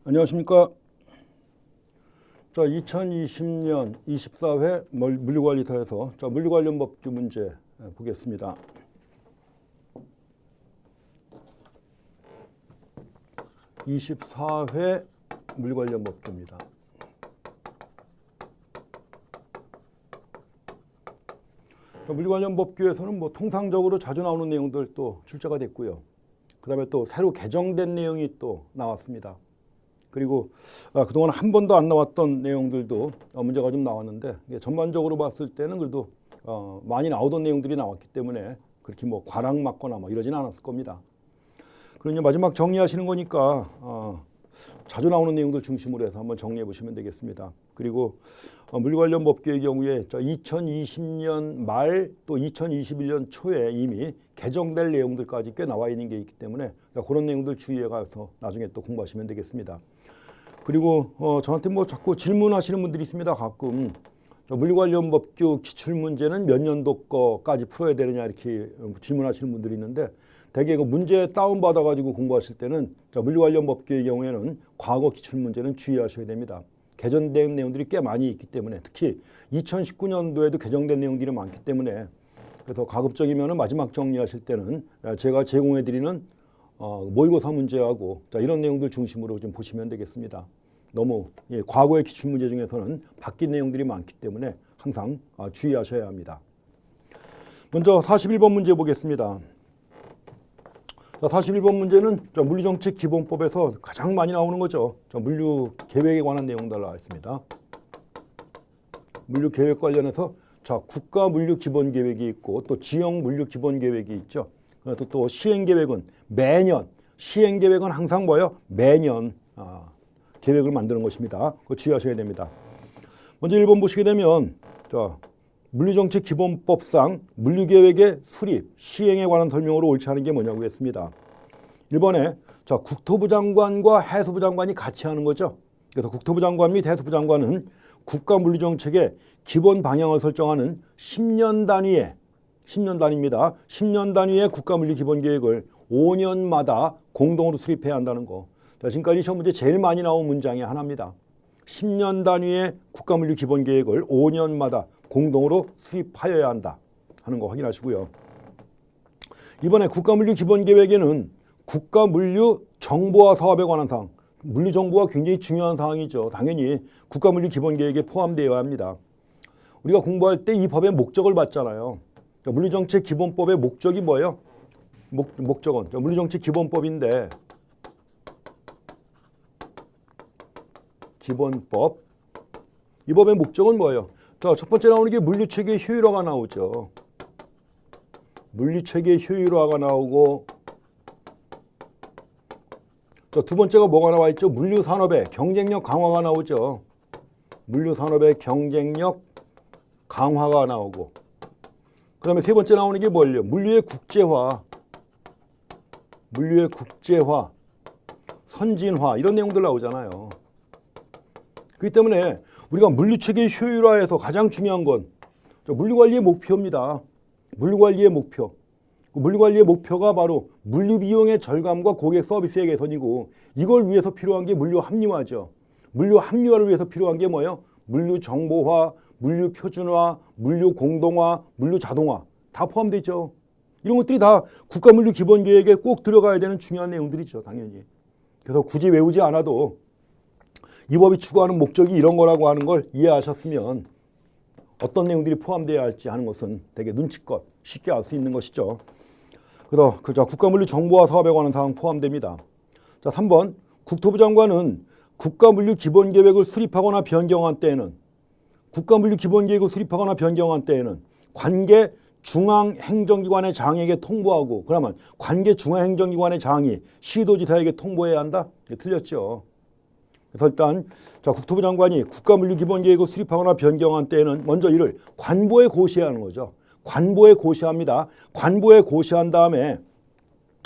안녕하십니까. 자, 2020년 24회 물류관리사에서 물류 관련 법규 문제 보겠습니다. (24회) 물류 관련 법규입니다. 물류 관련 법규에서는 통상적으로 자주 나오는 내용들 또 출제가 됐고요. 그 다음에 또 새로 개정된 내용이 또 나왔습니다. 그리고 그동안 한 번도 안 나왔던 내용들도 문제가 좀 나왔는데, 전반적으로 봤을 때는 그래도 많이 나오던 내용들이 나왔기 때문에 그렇게 과락 맞거나 이러지는 않았을 겁니다. 그러니 마지막 정리하시는 거니까 자주 나오는 내용들 중심으로 해서 한번 정리해 보시면 되겠습니다. 그리고 물류 관련 법규의 경우에 2020년 말 또 2021년 초에 이미 개정될 내용들까지 꽤 나와 있는 게 있기 때문에 그런 내용들 주의해 가서 나중에 또 공부하시면 되겠습니다. 그리고 저한테 자꾸 질문하시는 분들이 있습니다. 가끔 물류 관련 법규 기출 문제는 몇 년도 거까지 풀어야 되느냐 이렇게 질문하시는 분들이 있는데, 대개 그 문제 다운 받아 가지고 공부하실 때는 물류 관련 법규의 경우에는 과거 기출 문제는 주의하셔야 됩니다. 개정된 내용들이 꽤 많이 있기 때문에, 특히 2019년도에도 개정된 내용들이 많기 때문에, 그래서 가급적이면 마지막 정리하실 때는 제가 제공해 드리는 모의고사 문제하고 이런 내용들 중심으로 좀 보시면 되겠습니다. 너무 과거의 기출 문제 중에서는 바뀐 내용들이 많기 때문에 항상 주의하셔야 합니다. 먼저 41번 문제 보겠습니다. 41번 문제는 물류정책기본법에서 가장 많이 나오는 거죠. 물류계획에 관한 내용들 나와 있습니다. 물류계획 관련해서 국가물류기본계획이 있고 또 지역물류기본계획이 있죠. 또 시행계획은 매년, 시행계획은 항상 매년 계획을 만드는 것입니다. 그거 주의하셔야 됩니다. 먼저 1번 보시게 되면 물류정책기본법상 물류계획의 수립, 시행에 관한 설명으로 옳지 않은 게 뭐냐고 했습니다. 1번에 국토부 장관과 해수부 장관이 같이 하는 거죠. 그래서 국토부 장관 및 해수부 장관은 국가물류정책의 기본 방향을 설정하는 10년 단위의 10년 단위의 국가물류기본계획을 5년마다 공동으로 수립해야 한다는 거. 지금까지 시험 문제 제일 많이 나온 문장의 하나입니다. 10년 단위의 국가물류기본계획을 5년마다 공동으로 수립하여야 한다 하는 거 확인하시고요. 이번에 국가물류기본계획에는 국가물류 정보화 사업에 관한 사항, 물류정보가 굉장히 중요한 사항이죠. 당연히 국가물류기본계획에 포함되어야 합니다. 우리가 공부할 때 이 법의 목적을 봤잖아요. 물류정책기본법의 목적이 뭐예요? 목적은 물류정책기본법인데, 기본법, 이 법의 목적은 뭐예요? 첫 번째 나오는 게 물류체계 효율화가 나오죠. 물류체계 효율화가 나오고, 두 번째가 뭐가 나와 있죠? 물류산업의 경쟁력 강화가 나오죠. 물류산업의 경쟁력 강화가 나오고, 그 다음에 세 번째 나오는 게 뭐예요? 물류의 국제화, 선진화, 이런 내용들 나오잖아요. 그렇기 때문에 우리가 물류체계 효율화에서 가장 중요한 건 물류관리의 목표입니다. 물류관리의 목표. 물류관리의 목표가 바로 물류비용의 절감과 고객 서비스의 개선이고, 이걸 위해서 필요한 게 물류합리화죠. 물류합리화를 위해서 필요한 게 뭐예요? 물류정보화, 물류표준화, 물류공동화, 물류자동화 다 포함되어 있죠. 이런 것들이 다 국가물류기본계획에 꼭 들어가야 되는 중요한 내용들이죠. 당연히. 그래서 굳이 외우지 않아도 이 법이 추구하는 목적이 이런 거라고 하는 걸 이해하셨으면 어떤 내용들이 포함되어야 할지 하는 것은 되게 눈치껏 쉽게 알 수 있는 것이죠. 그래서 국가물류 정보화 사업에 관한 사항 포함됩니다. 3번, 국토부 장관은 국가물류기본계획을 수립하거나 변경한 때에는 관계 중앙행정기관의 장에게 통보하고, 그러면 관계 중앙행정기관의 장이 시도지사에게 통보해야 한다? 틀렸죠. 그래서 일단 국토부 장관이 국가물류기본계획을 수립하거나 변경한 때에는 먼저 이를 관보에 고시해야 하는 거죠. 관보에 고시합니다. 관보에 고시한 다음에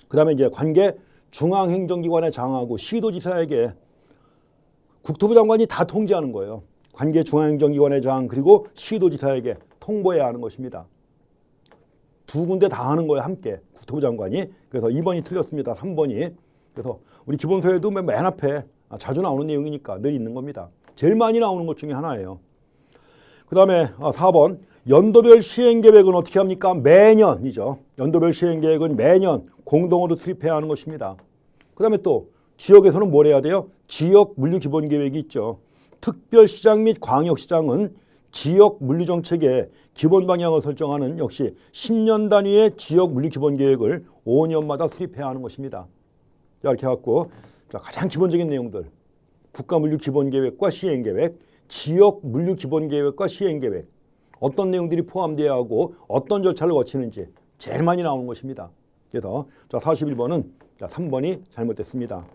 그다음에 이제 관계 중앙행정기관의 장하고 시도지사에게 국토부 장관이 다 통지하는 거예요. 관계 중앙행정기관의 장 그리고 시도지사에게 통보해야 하는 것입니다. 두 군데 다 하는 거예요. 함께 국토부 장관이. 그래서 2번이 틀렸습니다. 3번이. 그래서 우리 기본서에도 맨 앞에 자주 나오는 내용이니까 늘 있는 겁니다. 제일 많이 나오는 것 중에 하나예요. 그 다음에 4번 연도별 시행계획은 어떻게 합니까? 매년이죠. 연도별 시행계획은 매년 공동으로 수립해야 하는 것입니다. 그 다음에 또 지역에서는 뭘 해야 돼요? 지역 물류기본계획이 있죠. 특별시장 및 광역시장은 지역 물류정책의 기본 방향을 설정하는 역시 10년 단위의 지역 물류기본계획을 5년마다 수립해야 하는 것입니다. 자, 이렇게 해갖고 가장 기본적인 내용들 국가물류기본계획과 시행계획, 지역 물류기본계획과 시행계획 어떤 내용들이 포함되어야 하고 어떤 절차를 거치는지 제일 많이 나오는 것입니다. 그래서 41번은 3번이 잘못됐습니다.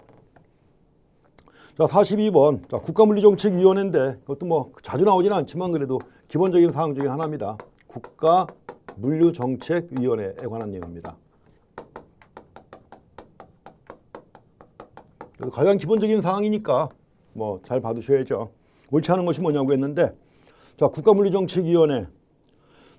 자, 42번 국가물류정책위원회인데 그것도 뭐 자주 나오지는 않지만 그래도 기본적인 사항 중에 하나입니다. 국가물류정책위원회에 관한 내용입니다. 그래서 가장 기본적인 사항이니까 뭐 잘 봐두셔야죠. 옳지 않은 것이 뭐냐고 했는데 자, 국가물류정책위원회.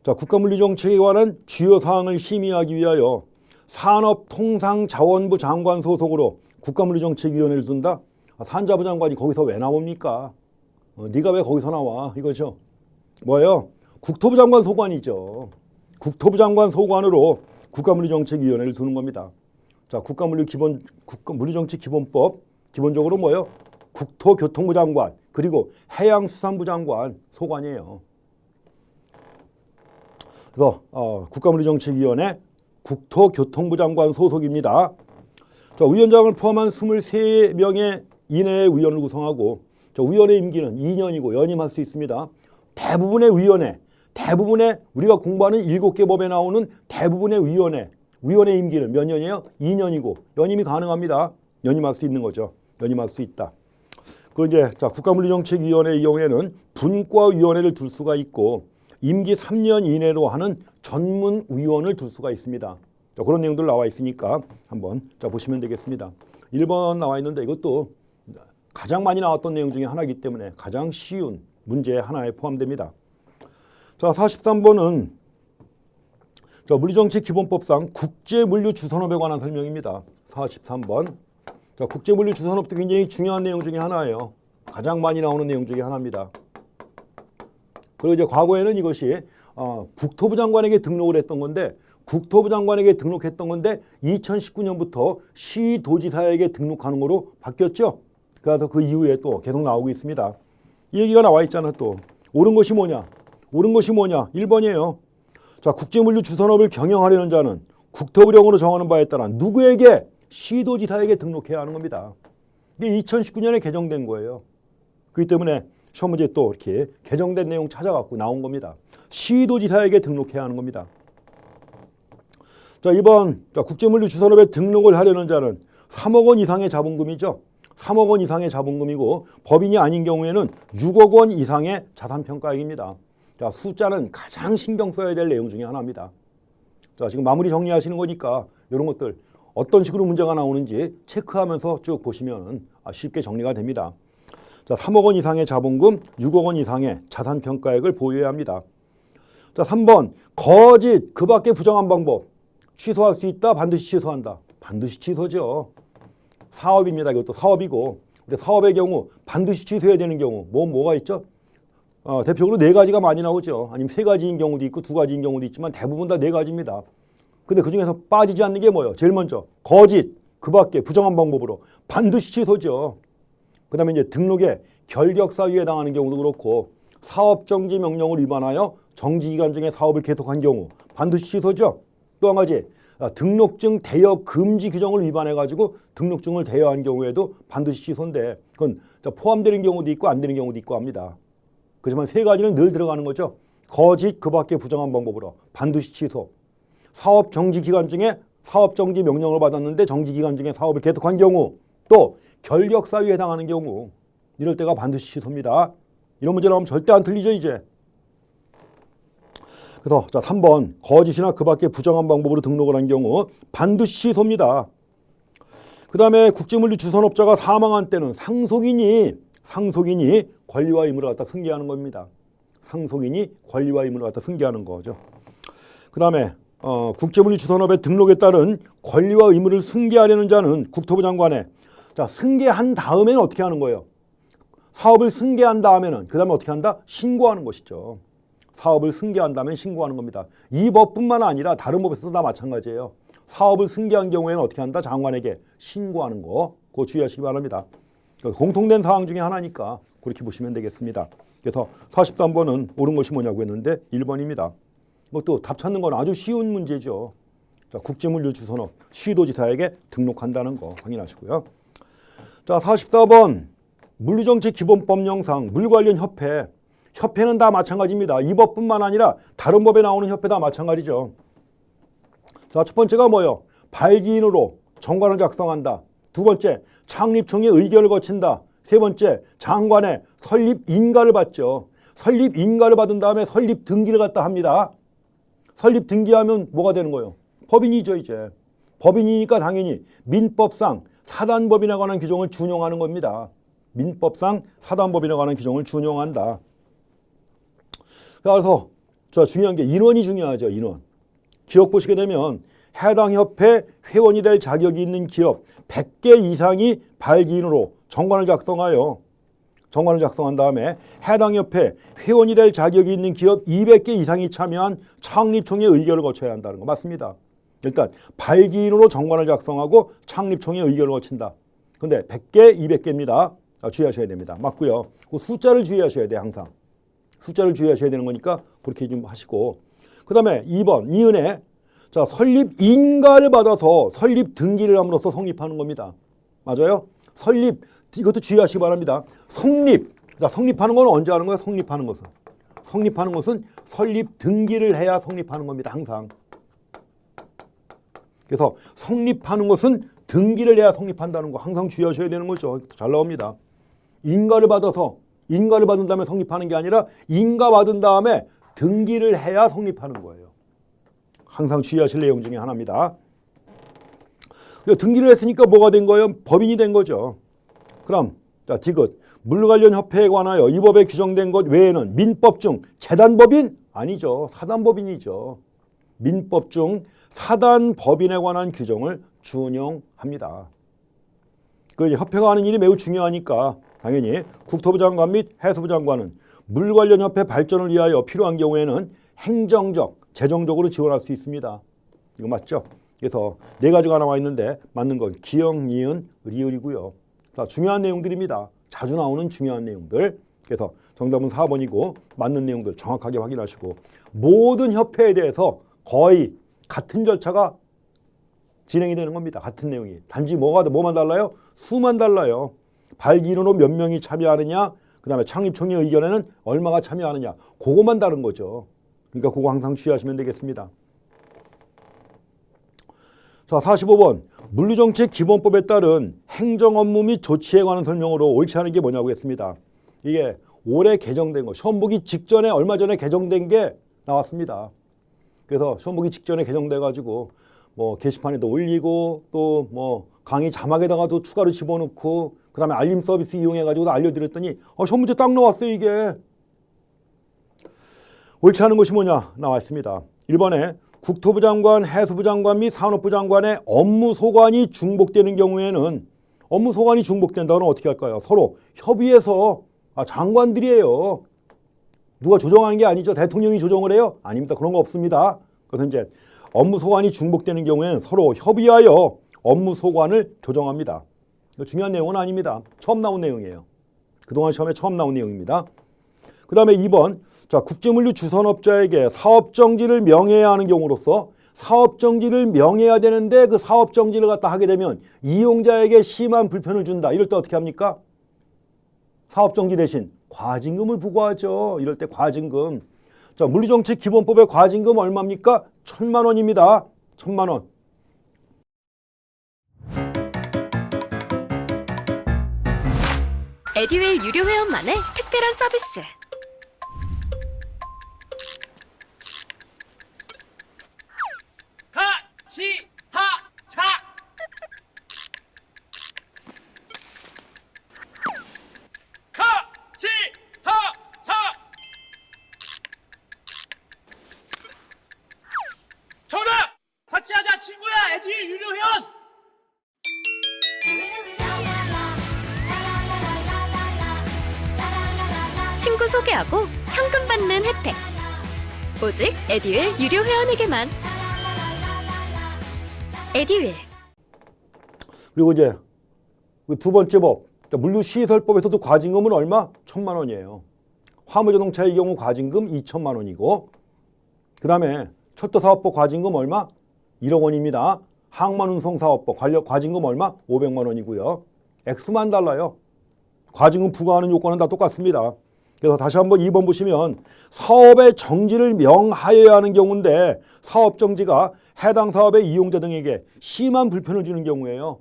자, 국가물류정책에 관한 주요 사항을 심의하기 위하여 산업통상자원부 장관 소속으로 국가물류정책위원회를 둔다. 산자부 장관이 거기서 왜 나옵니까? 네가 왜 거기서 나와? 이거죠. 뭐예요? 국토부 장관 소관이죠. 국토부 장관 소관으로 국가물류정책위원회를 두는 겁니다. 자, 국가물류정책기본법 기본적으로 뭐예요? 국토교통부 장관 그리고 해양수산부 장관 소관이에요. 그래서 국가물류정책위원회 국토교통부 장관 소속입니다. 자, 위원장을 포함한 23명의 이내의 위원을 구성하고 위원회 임기는 2년이고 연임할 수 있습니다. 대부분의 위원회, 대부분의 우리가 공부하는 7개 법에 나오는 대부분의 위원회 임기는 몇 년이에요? 2년이고 연임이 가능합니다. 연임할 수 있는 거죠. 연임할 수 있다. 그리고 이제 국가물류정책위원회의 경우에는 분과위원회를 둘 수가 있고 임기 3년 이내로 하는 전문위원을 둘 수가 있습니다. 그런 내용들 나와 있으니까 한번 보시면 되겠습니다. 1번 나와 있는데 이것도 가장 많이 나왔던 내용 중에 하나이기 때문에 가장 쉬운 문제 하나에 포함됩니다. 자, 43번은 물류정책기본법상 국제물류주선업에 관한 설명입니다. 43번. 자, 국제물류주선업도 굉장히 중요한 내용 중에 하나예요. 가장 많이 나오는 내용 중에 하나입니다. 그리고 이제 과거에는 이것이 국토부 장관에게 등록을 했던 건데 국토부 장관에게 등록했던 건데 2019년부터 시도지사에게 등록하는 거로 바뀌었죠. 그래서 그 이후에 또 계속 나오고 있습니다. 이 얘기가 나와 있잖아. 또 옳은 것이 뭐냐? 옳은 것이 뭐냐? 1번이에요. 자, 국제물류 주선업을 경영하려는 자는 국토부령으로 정하는 바에 따라 누구에게? 시도지사에게 등록해야 하는 겁니다. 이게 2019년에 개정된 거예요. 그렇기 때문에 시험 문제 또 이렇게 개정된 내용 찾아갖고 나온 겁니다. 시도지사에게 등록해야 하는 겁니다. 자, 2번 국제물류 주선업에 등록을 하려는 자는 3억 원 이상의 자본금이죠. 3억 원 이상의 자본금이고 법인이 아닌 경우에는 6억 원 이상의 자산평가액입니다. 자, 숫자는 가장 신경 써야 될 내용 중에 하나입니다. 자, 지금 마무리 정리하시는 거니까 이런 것들 어떤 식으로 문제가 나오는지 체크하면서 쭉 보시면 쉽게 정리가 됩니다. 자, 3억 원 이상의 자본금, 6억 원 이상의 자산평가액을 보유해야 합니다. 자, 3번 거짓 그 밖에 부정한 방법. 취소할 수 있다. 반드시 취소한다. 반드시 취소죠. 사업입니다. 이것도 사업이고 우리 사업의 경우 반드시 취소해야 되는 경우 뭐가 있죠? 대표적으로 4가지가 많이 나오죠. 아니면 3가지인 경우도 있고 2가지인 경우도 있지만 대부분 다 4가지입니다. 근데 그중에서 빠지지 않는 게 뭐예요? 제일 먼저 거짓 그 밖에 부정한 방법으로 반드시 취소죠. 그 다음에 이제 등록에 결격사유에 해당하는 경우도 그렇고 사업정지 명령을 위반하여 정지기간 중에 사업을 계속한 경우 반드시 취소죠. 또 한 가지 등록증 대여 금지 규정을 위반해가지고 등록증을 대여한 경우에도 반드시 취소인데 그건 포함되는 경우도 있고 안 되는 경우도 있고 합니다. 그렇지만 3가지는 늘 들어가는 거죠. 거짓 그 밖에 부정한 방법으로 반드시 취소. 사업 정지 기간 중에 사업 정지 명령을 받았는데 정지 기간 중에 사업을 계속한 경우 또 결격 사유에 해당하는 경우 이럴 때가 반드시 취소입니다. 이런 문제 나오면 절대 안 틀리죠 이제. 그래서 자 3번 거짓이나 그 밖에 부정한 방법으로 등록을 한 경우 반드시 취소입니다. 그 다음에 국제물류 주선업자가 사망한 때는 상속인이 권리와 의무를 갖다 승계하는 겁니다. 상속인이 권리와 의무를 갖다 승계하는 거죠. 그 다음에 국제물류 주선업의 등록에 따른 권리와 의무를 승계하려는 자는 국토부 장관의 자, 승계한 다음에는 어떻게 하는 거예요? 사업을 승계한 다음에는 그 다음에 어떻게 한다? 신고하는 것이죠. 사업을 승계한 다음에 신고하는 겁니다. 이 법뿐만 아니라 다른 법에서도 다 마찬가지예요. 사업을 승계한 경우에는 어떻게 한다? 장관에게 신고하는 거. 그거 주의하시기 바랍니다. 공통된 사항 중에 하나니까 그렇게 보시면 되겠습니다. 그래서 43번은 옳은 것이 뭐냐고 했는데 1번입니다. 또 답 찾는 건 아주 쉬운 문제죠. 자, 국제물류 주선업 시도지사에게 등록한다는 거 확인하시고요. 자, 44번 물류정책기본법령상 물 관련 협회. 협회는 다 마찬가지입니다. 이 법뿐만 아니라 다른 법에 나오는 협회 다 마찬가지죠. 자, 첫 번째가 뭐예요? 발기인으로 정관을 작성한다. 두 번째, 창립총회 의결을 거친다. 세 번째, 장관의 설립 인가를 받죠. 설립 인가를 받은 다음에 설립 등기를 갖다 합니다. 설립 등기하면 뭐가 되는 거예요? 법인이죠, 이제. 법인이니까 당연히 민법상 사단법인에 관한 규정을 준용하는 겁니다. 민법상 사단법인에 관한 규정을 준용한다. 그래서 중요한 게 인원이 중요하죠. 인원. 기업 보시게 되면 해당 협회 회원이 될 자격이 있는 기업 100개 이상이 발기인으로 정관을 작성하여 정관을 작성한 다음에 해당 협회 회원이 될 자격이 있는 기업 200개 이상이 참여한 창립총회 의결을 거쳐야 한다는 거 맞습니다. 일단 발기인으로 정관을 작성하고 창립총회 의결을 거친다. 근데 100개, 200개입니다. 주의하셔야 됩니다. 맞고요. 그 숫자를 주의하셔야 돼요. 항상. 숫자를 주의하셔야 되는 거니까 그렇게 좀 하시고. 그 다음에 2번 이은혜. 자, 설립 인가를 받아서 설립 등기를 함으로써 성립하는 겁니다. 맞아요? 설립, 이것도 주의하시기 바랍니다. 성립. 자, 성립하는 건 언제 하는 거예요? 성립하는 것은. 성립하는 것은 설립 등기를 해야 성립하는 겁니다. 항상. 그래서 성립하는 것은 등기를 해야 성립한다는 거 항상 주의하셔야 되는 거죠. 잘 나옵니다. 인가를 받아서 인가를 받은 다음에 성립하는 게 아니라 인가 받은 다음에 등기를 해야 성립하는 거예요. 항상 주의하실 내용 중에 하나입니다. 등기를 했으니까 뭐가 된 거예요? 법인이 된 거죠. 그럼 자, 디귿. 물 관련 협회에 관하여 이 법에 규정된 것 외에는 민법 중 재단법인? 아니죠. 사단법인이죠. 민법 중 사단법인에 관한 규정을 준용합니다. 그 협회가 하는 일이 매우 중요하니까 당연히 국토부 장관 및 해수부 장관은 물 관련 협회 발전을 위하여 필요한 경우에는 행정적, 재정적으로 지원할 수 있습니다. 이거 맞죠? 그래서 네 가지가 나와 있는데 맞는 건 기역, 니은, 리을이고요. 자, 중요한 내용들입니다. 자주 나오는 중요한 내용들. 그래서 정답은 4번이고 맞는 내용들 정확하게 확인하시고 모든 협회에 대해서 거의 같은 절차가 진행이 되는 겁니다. 같은 내용이. 단지 뭐만 달라요? 수만 달라요. 발기인으로 몇 명이 참여하느냐, 그 다음에 창립총회 의견에는 얼마가 참여하느냐, 그것만 다른 거죠. 그러니까 그거 항상 주의하시면 되겠습니다. 자, 45번. 물류정책기본법에 따른 행정업무 및 조치에 관한 설명으로 옳지 않은 게 뭐냐고 했습니다. 이게 올해 개정된 거, 시험 보기 직전에 얼마 전에 개정된 게 나왔습니다. 그래서 시험 보기 직전에 개정돼 가지고 뭐 게시판에도 올리고 또 뭐 강의 자막에다가 또 추가로 집어넣고 그다음에 알림 서비스 이용해 가지고 알려드렸더니 시험 문제 딱 나왔어요. 이게 옳지 않은 것이 뭐냐 나와 있습니다. 1번에 국토부 장관, 해수부 장관 및 산업부 장관의 업무 소관이 중복되는 경우에는 업무 소관이 중복된다면 어떻게 할까요? 서로 협의해서 장관들이에요. 누가 조정하는 게 아니죠. 대통령이 조정을 해요? 아닙니다. 그런 거 없습니다. 그래서 이제 업무 소관이 중복되는 경우에는 서로 협의하여 업무 소관을 조정합니다. 중요한 내용은 아닙니다. 처음 나온 내용이에요. 그동안 시험에 처음 나온 내용입니다. 그 다음에 2번. 자, 국제물류 주선업자에게 사업정지를 명해야 하는 경우로서 사업정지를 명해야 되는데 그 사업정지를 갖다 하게 되면 이용자에게 심한 불편을 준다. 이럴 때 어떻게 합니까? 사업정지 대신 과징금을 부과하죠. 이럴 때 과징금. 자, 물류정책기본법의 과징금 얼마입니까? 1,000만 원입니다. 1,000만 원. 에듀윌 유료 회원만의 특별한 서비스. 하치하차 하치하차 정답! 같이 하자 친구야 에듀윌 유료 회원! 친구 소개하고 현금 받는 혜택. 오직 에듀윌 유료 회원에게만. 에듀윌. 그리고 이제 그 두 번째 법, 그러니까 물류시설법에서도 과징금은 얼마? 1,000만 원이에요. 화물자동차의 경우 과징금 2천만 원이고, 그 다음에 철도사업법 과징금 얼마? 1억 원입니다. 항만운송사업법 과징금 얼마? 500만 원이고요. 액수만 달라요. 과징금 부과하는 요건은 다 똑같습니다. 그래서 다시 한번 2번 보시면 사업의 정지를 명하여야 하는 경우인데 사업 정지가 해당 사업의 이용자 등에게 심한 불편을 주는 경우예요.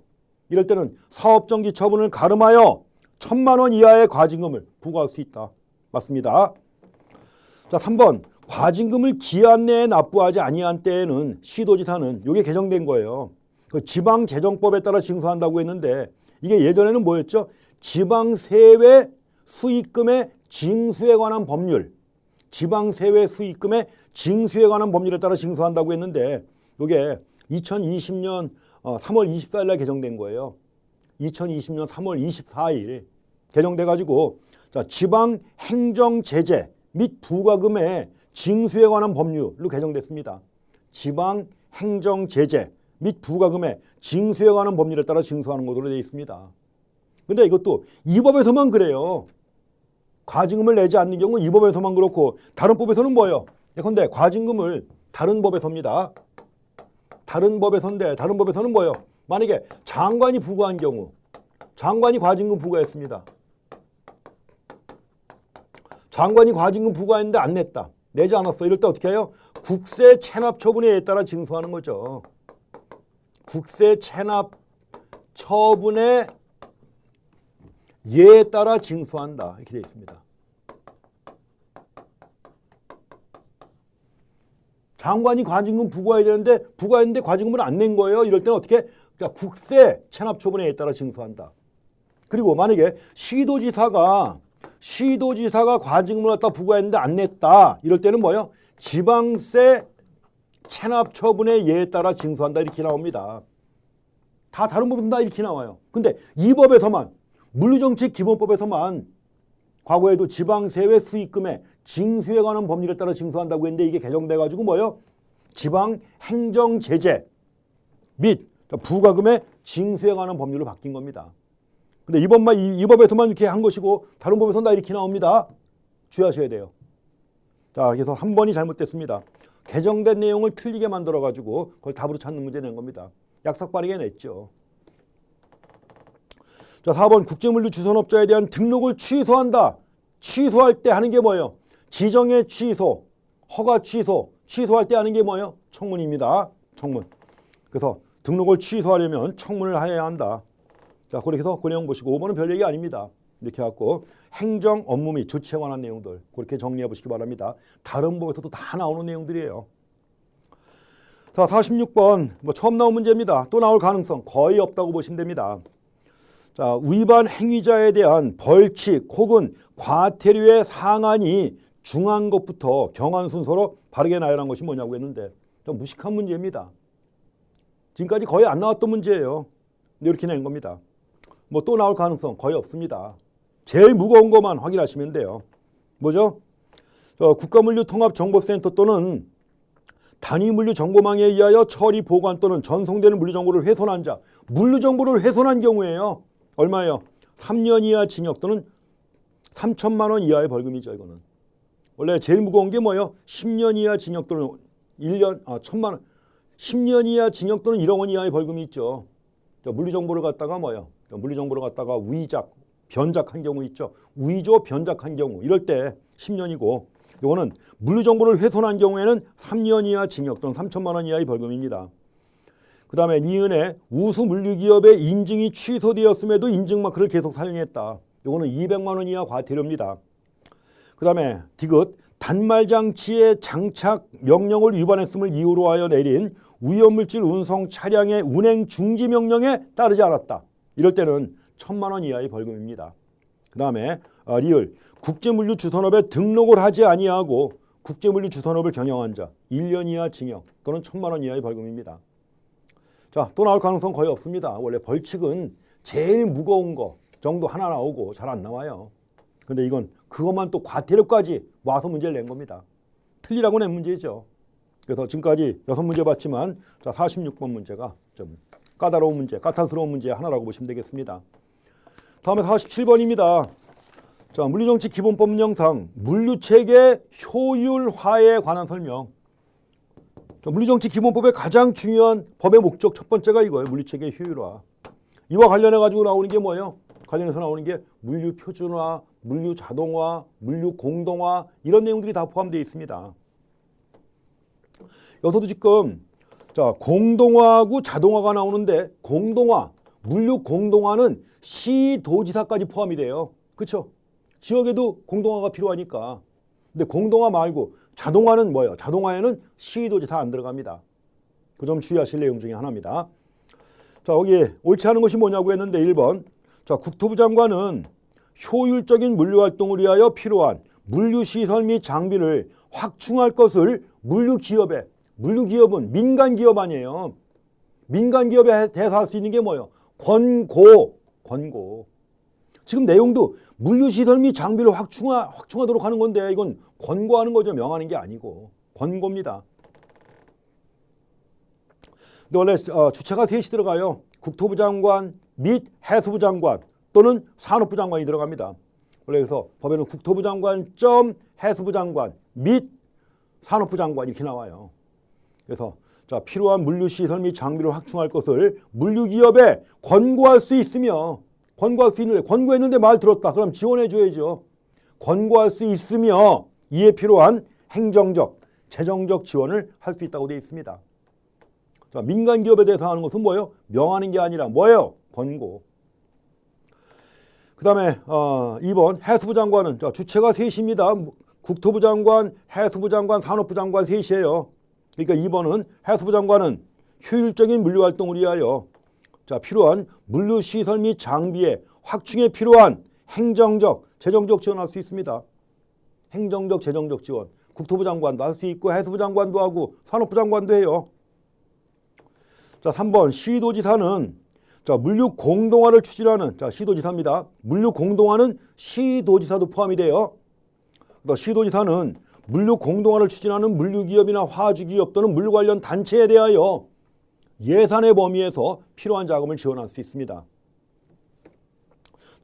이럴 때는 사업 정지 처분을 가름하여 1,000만 원 이하의 과징금을 부과할 수 있다. 맞습니다. 자, 3번 과징금을 기한 내에 납부하지 아니한 때에는 시도지사는 이게 개정된 거예요. 그 지방재정법에 따라 징수한다고 했는데 이게 예전에는 뭐였죠? 지방세외 수익금의 징수에 관한 법률, 지방세외 수익금의 징수에 관한 법률에 따라 징수한다고 했는데 이게 2020년 3월 24일 날 개정된 거예요. 2020년 3월 24일 개정돼 가지고 지방행정제재 및 부과금의 징수에 관한 법률로 개정됐습니다. 지방행정제재 및 부과금의 징수에 관한 법률에 따라 징수하는 것으로 되어 있습니다. 근데 이것도 이 법에서만 그래요. 과징금을 내지 않는 경우 이 법에서만 그렇고 다른 법에서는 뭐예요? 예컨대 과징금을 다른 법에서입니다. 다른 법에서인데 다른 법에서는 뭐예요? 만약에 장관이 부과한 경우 장관이 과징금 부과했습니다. 장관이 과징금 부과했는데 안 냈다. 내지 않았어. 이럴 때 어떻게 해요? 국세 체납 처분에 따라 징수하는 거죠. 국세 체납 처분에 예에 따라 징수한다. 이렇게 되어 있습니다. 장관이 과징금 부과해야 되는데 부과했는데 과징금을 안 낸 거예요. 이럴 때는 어떻게? 그러니까 국세 체납 처분에 예에 따라 징수한다. 그리고 만약에 시도지사가 과징금을 갖다 부과했는데 안 냈다. 이럴 때는 뭐예요? 지방세 체납 처분의 예에 따라 징수한다. 이렇게 나옵니다. 다 다른 법에서는 다 이렇게 나와요. 근데 이 법에서만 물류정책기본법에서만 과거에도 지방세외 수익금의 징수에 관한 법률에 따라 징수한다고 했는데 이게 개정돼 가지고 뭐예요? 지방행정제재 및 부과금의 징수에 관한 법률로 바뀐 겁니다. 근데 이 법에서만 이렇게 한 것이고 다른 법에서는 다 이렇게 나옵니다. 주의하셔야 돼요. 자, 그래서 3번이 잘못됐습니다. 개정된 내용을 틀리게 만들어 가지고 그걸 답으로 찾는 문제 낸 겁니다. 약삭 빠르게 냈죠. 자, 4번 국제물류 주선업자에 대한 등록을 취소한다. 취소할 때 하는 게 뭐예요? 지정의 취소, 허가 취소할 때 하는 게 뭐예요? 청문입니다. 청문. 그래서 등록을 취소하려면 청문을 해야 한다. 자, 그래서 그 내용 보시고 5번은 별 얘기 아닙니다. 이렇게 해갖고 행정 업무 및 조치에 관한 내용들 그렇게 정리해 보시기 바랍니다. 다른 법에서도 다 나오는 내용들이에요. 자, 46번 처음 나온 문제입니다. 또 나올 가능성 거의 없다고 보시면 됩니다. 자, 위반 행위자에 대한 벌칙 혹은 과태료의 상한이 중한 것부터 경한 순서로 바르게 나열한 것이 뭐냐고 했는데 좀 무식한 문제입니다. 지금까지 거의 안 나왔던 문제예요. 근데 이렇게 낸 겁니다. 또 나올 가능성 거의 없습니다. 제일 무거운 것만 확인하시면 돼요. 뭐죠? 국가물류통합정보센터 또는 단위물류정보망에 의하여 처리, 보관 또는 전송되는 물류정보를 훼손한 자. 물류정보를 훼손한 경우에요. 얼마예요? 3년 이하 징역 또는 3천만 원 이하의 벌금이죠. 이거는. 원래 제일 무거운 게 뭐예요? 10년 이하 징역 또는 1년 10년 이하 징역 또는 1억 원 이하의 벌금이 있죠. 물류정보를 갖다가 물류정보를 갖다가 변작한 경우 있죠. 위조, 변작한 경우 이럴 때 10년이고 이거는 물류정보를 훼손한 경우에는 3년 이하 징역 또는 3천만 원 이하의 벌금입니다. 그 다음에 니은의 우수 물류기업의 인증이 취소되었음에도 인증마크를 계속 사용했다. 이거는 200만 원 이하 과태료입니다. 그 다음에 디귿 단말장치의 장착 명령을 위반했음을 이유로 하여 내린 위험물질 운송 차량의 운행 중지 명령에 따르지 않았다. 이럴 때는 1,000만 원 이하의 벌금입니다. 그 다음에 리을 국제물류 주선업에 등록을 하지 아니하고 국제물류 주선업을 경영한 자 1년 이하 징역 또는 1,000만 원 이하의 벌금입니다. 자, 또 나올 가능성 거의 없습니다. 원래 벌칙은 제일 무거운 거 정도 하나 나오고 잘 안 나와요. 근데 이건 그것만 또 과태료까지 모아서 문제를 낸 겁니다. 틀리라고 낸 문제죠. 그래서 지금까지 6문제 봤지만 자 46번 문제가 좀 까다로운 문제, 까탈스러운 문제 하나라고 보시면 되겠습니다. 다음에 47번입니다. 자, 물리정치 기본법령상 물류체계 효율화에 관한 설명. 자, 물리정치 기본법의 가장 중요한 법의 목적 첫 번째가 이거예요. 물류체계 효율화. 이와 관련해 가지고 나오는 게 뭐예요? 관련해서 나오는 게 물류 표준화, 물류 자동화, 물류 공동화 이런 내용들이 다 포함되어 있습니다. 여기서도 지금 자, 공동화하고 자동화가 나오는데 공동화, 물류 공동화는 시도지사까지 포함이 돼요. 그렇죠? 지역에도 공동화가 필요하니까. 근데 공동화 말고 자동화는 뭐예요? 자동화에는 시도지사 안 들어갑니다. 그 점 주의하실 내용 중에 하나입니다. 자, 여기 옳지 않은 것이 뭐냐고 했는데 1번. 자, 국토부 장관은 효율적인 물류 활동을 위하여 필요한 물류 시설 및 장비를 확충할 것을 물류기업에, 물류기업은 민간기업 아니에요. 민간기업에 대해서 할 수 있는 게 뭐예요? 권고. 지금 내용도 물류시설 및 장비를 확충하도록 하는 건데 이건 권고하는 거죠. 명하는 게 아니고 권고입니다. 근데 원래 주체가 셋이 들어가요. 국토부 장관 및 해수부 장관 또는 산업부 장관이 들어갑니다. 원래 그래서 법에는 국토부 장관 점 해수부 장관 및 산업부 장관 이렇게 나와요. 그래서 자, 필요한 물류시설 및 장비를 확충할 것을 물류기업에 권고할 수 있으며 권고할 수 있는데 권고했는데 말 들었다. 그럼 지원해 줘야죠. 권고할 수 있으며 이에 필요한 행정적, 재정적 지원을 할 수 있다고 되어 있습니다. 자, 민간기업에 대해서 하는 것은 뭐예요? 명하는 게 아니라 뭐예요? 권고. 그 다음에 2번 해수부 장관은 자, 주체가 셋입니다. 국토부 장관, 해수부 장관, 산업부 장관 셋이에요. 그러니까 2번은 해수부 장관은 효율적인 물류활동을 위하여 자, 필요한 물류시설 및 장비의 확충에 필요한 행정적, 재정적 지원할 수 있습니다. 행정적, 재정적 지원. 국토부 장관도 할 수 있고 해수부 장관도 하고 산업부 장관도 해요. 자, 3번 시도지사는 자, 물류 공동화를 추진하는 자, 시도지사입니다. 물류 공동화는 시도지사도 포함이 돼요. 그러니까 시도지사는 물류 공동화를 추진하는 물류기업이나 화주기업 또는 물류 관련 단체에 대하여 예산의 범위에서 필요한 자금을 지원할 수 있습니다.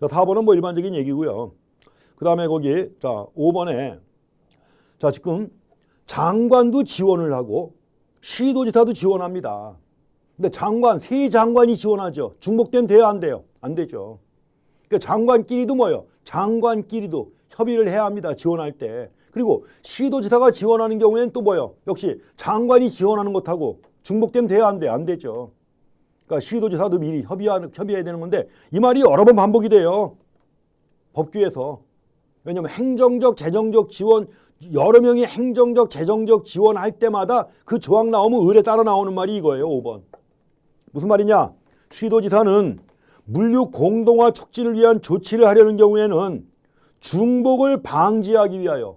자, 4번은 뭐 일반적인 얘기고요. 그 다음에 거기 자 5번에 자 지금 장관도 지원을 하고 시도지사도 지원합니다. 근데 장관, 세 장관이 지원하죠. 중복되면 돼요, 안 돼요? 안 되죠. 그러니까 장관끼리도 뭐예요? 장관끼리도 협의를 해야 합니다. 지원할 때. 그리고 시도지사가 지원하는 경우에는 또 뭐예요? 역시 장관이 지원하는 것하고 중복되면 돼야 안 돼요? 안 되죠. 그러니까 시도지사도 미리 협의해야 되는 건데 이 말이 여러 번 반복이 돼요. 법규에서. 왜냐하면 행정적, 재정적 지원 여러 명이 행정적, 재정적 지원할 때마다 그 조항 나오면 을에 따라 나오는 말이 이거예요. 5번. 무슨 말이냐? 시도지사는 물류 공동화 촉진을 위한 조치를 하려는 경우에는 중복을 방지하기 위하여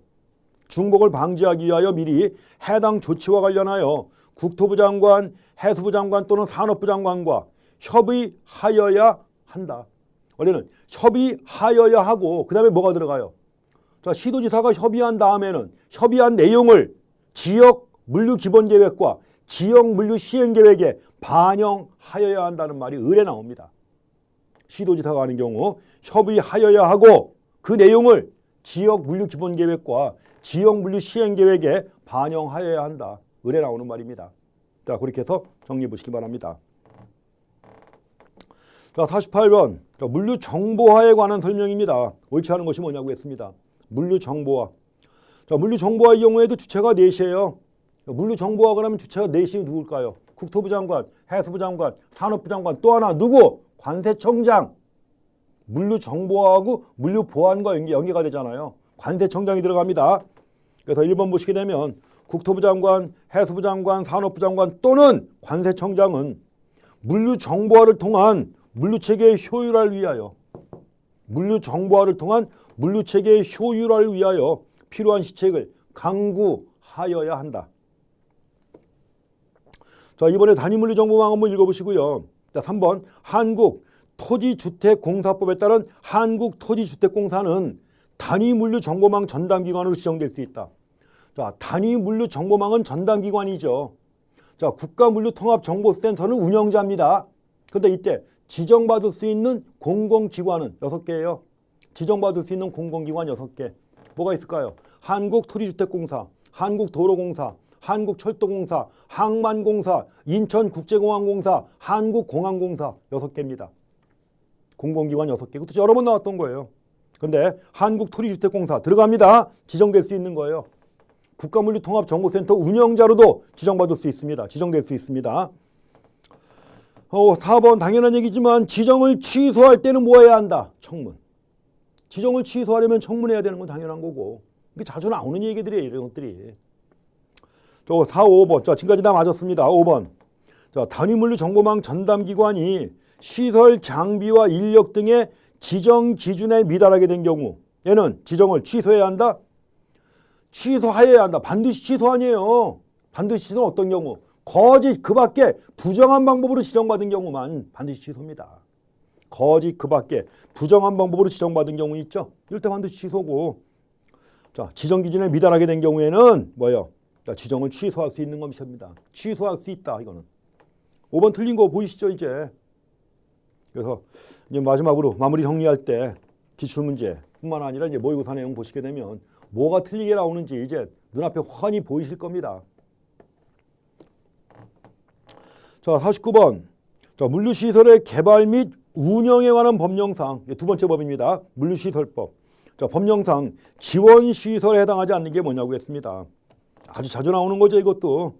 미리 해당 조치와 관련하여 국토부 장관, 해수부 장관 또는 산업부 장관과 협의하여야 한다. 원래는 협의하여야 하고 그 다음에 뭐가 들어가요? 자, 시도지사가 협의한 다음에는 협의한 내용을 지역 물류 기본계획과 지역 물류 시행계획에 반영하여야 한다는 말이 을에 나옵니다. 시도지사가 하는 경우 협의하여야 하고 그 내용을 지역 물류 기본계획과 지역 물류 시행계획에 반영하여야 한다. 을에 나오는 말입니다. 자, 그렇게 해서 정리해 보시기 바랍니다. 자, 48번. 자, 물류 정보화에 관한 설명입니다. 옳지 않은 것이 뭐냐고 했습니다. 물류 정보화. 자, 물류 정보화의 경우에도 주체가 넷이에요. 물류 정보화 그러면 주체가 넷이 누굴까요? 국토부 장관, 해수부 장관, 산업부 장관, 또 하나 누구? 관세청장. 물류 정보화하고 물류 보안과 연계가 되잖아요. 관세청장이 들어갑니다. 그래서 1번 보시게 되면 국토부 장관, 해수부 장관, 산업부 장관 또는 관세청장은 물류 정보화를 통한 물류체계의 효율화를 위하여 필요한 시책을 강구하여야 한다. 자, 이번에 단위물류정보망 한번 읽어보시고요. 자, 3번 한국토지주택공사법에 따른 한국토지주택공사는 단위 물류 정보망 전담 기관으로 지정될 수 있다. 자, 단위 물류 정보망은 전담 기관이죠. 자, 국가물류통합정보센터는 운영자입니다. 그런데 이때 지정받을 수 있는 공공기관은 6개예요. 지정받을 수 있는 공공기관 6개. 뭐가 있을까요? 한국토리주택공사, 한국도로공사, 한국철도공사, 항만공사, 인천국제공항공사, 한국공항공사 6개입니다. 공공기관 6개. 그것도 여러 번 나왔던 거예요. 근데 한국토리주택공사 들어갑니다. 지정될 수 있는 거예요. 국가물류통합정보센터 운영자로도 지정받을 수 있습니다. 지정될 수 있습니다. 4번 당연한 얘기지만 지정을 취소할 때는 뭐 해야 한다? 청문. 지정을 취소하려면 청문해야 되는 건 당연한 거고. 이게 자주 나오는 얘기들이에요. 이런 것들이. 4, 5번. 자, 지금까지 다 맞았습니다. 5번. 자, 단위물류 정보망 전담기관이 시설, 장비와 인력 등의 지정 기준에 미달하게 된 경우 얘는 지정을 취소해야 한다? 취소해야 한다. 반드시 취소 아니에요. 반드시 취소는 어떤 경우? 거짓 그 밖에 부정한 방법으로 지정받은 경우만 반드시 취소입니다. 거짓 그 밖에 부정한 방법으로 지정받은 경우 있죠. 이럴 때 반드시 취소고. 자, 지정 기준에 미달하게 된 경우에는 뭐예요? 자, 지정을 취소할 수 있는 것입니다. 취소할 수 있다. 이거는. 5번 틀린 거 보이시죠 이제. 그래서 이제 마지막으로 마무리 정리할 때 기출문제뿐만 아니라 이제 모의고사 내용 보시게 되면 뭐가 틀리게 나오는지 이제 눈앞에 훤히 보이실 겁니다. 자, 49번. 자, 물류시설의 개발 및 운영에 관한 법령상. 두 번째 법입니다. 물류시설법. 자, 법령상 지원시설에 해당하지 않는 게 뭐냐고 했습니다. 아주 자주 나오는 거죠, 이것도.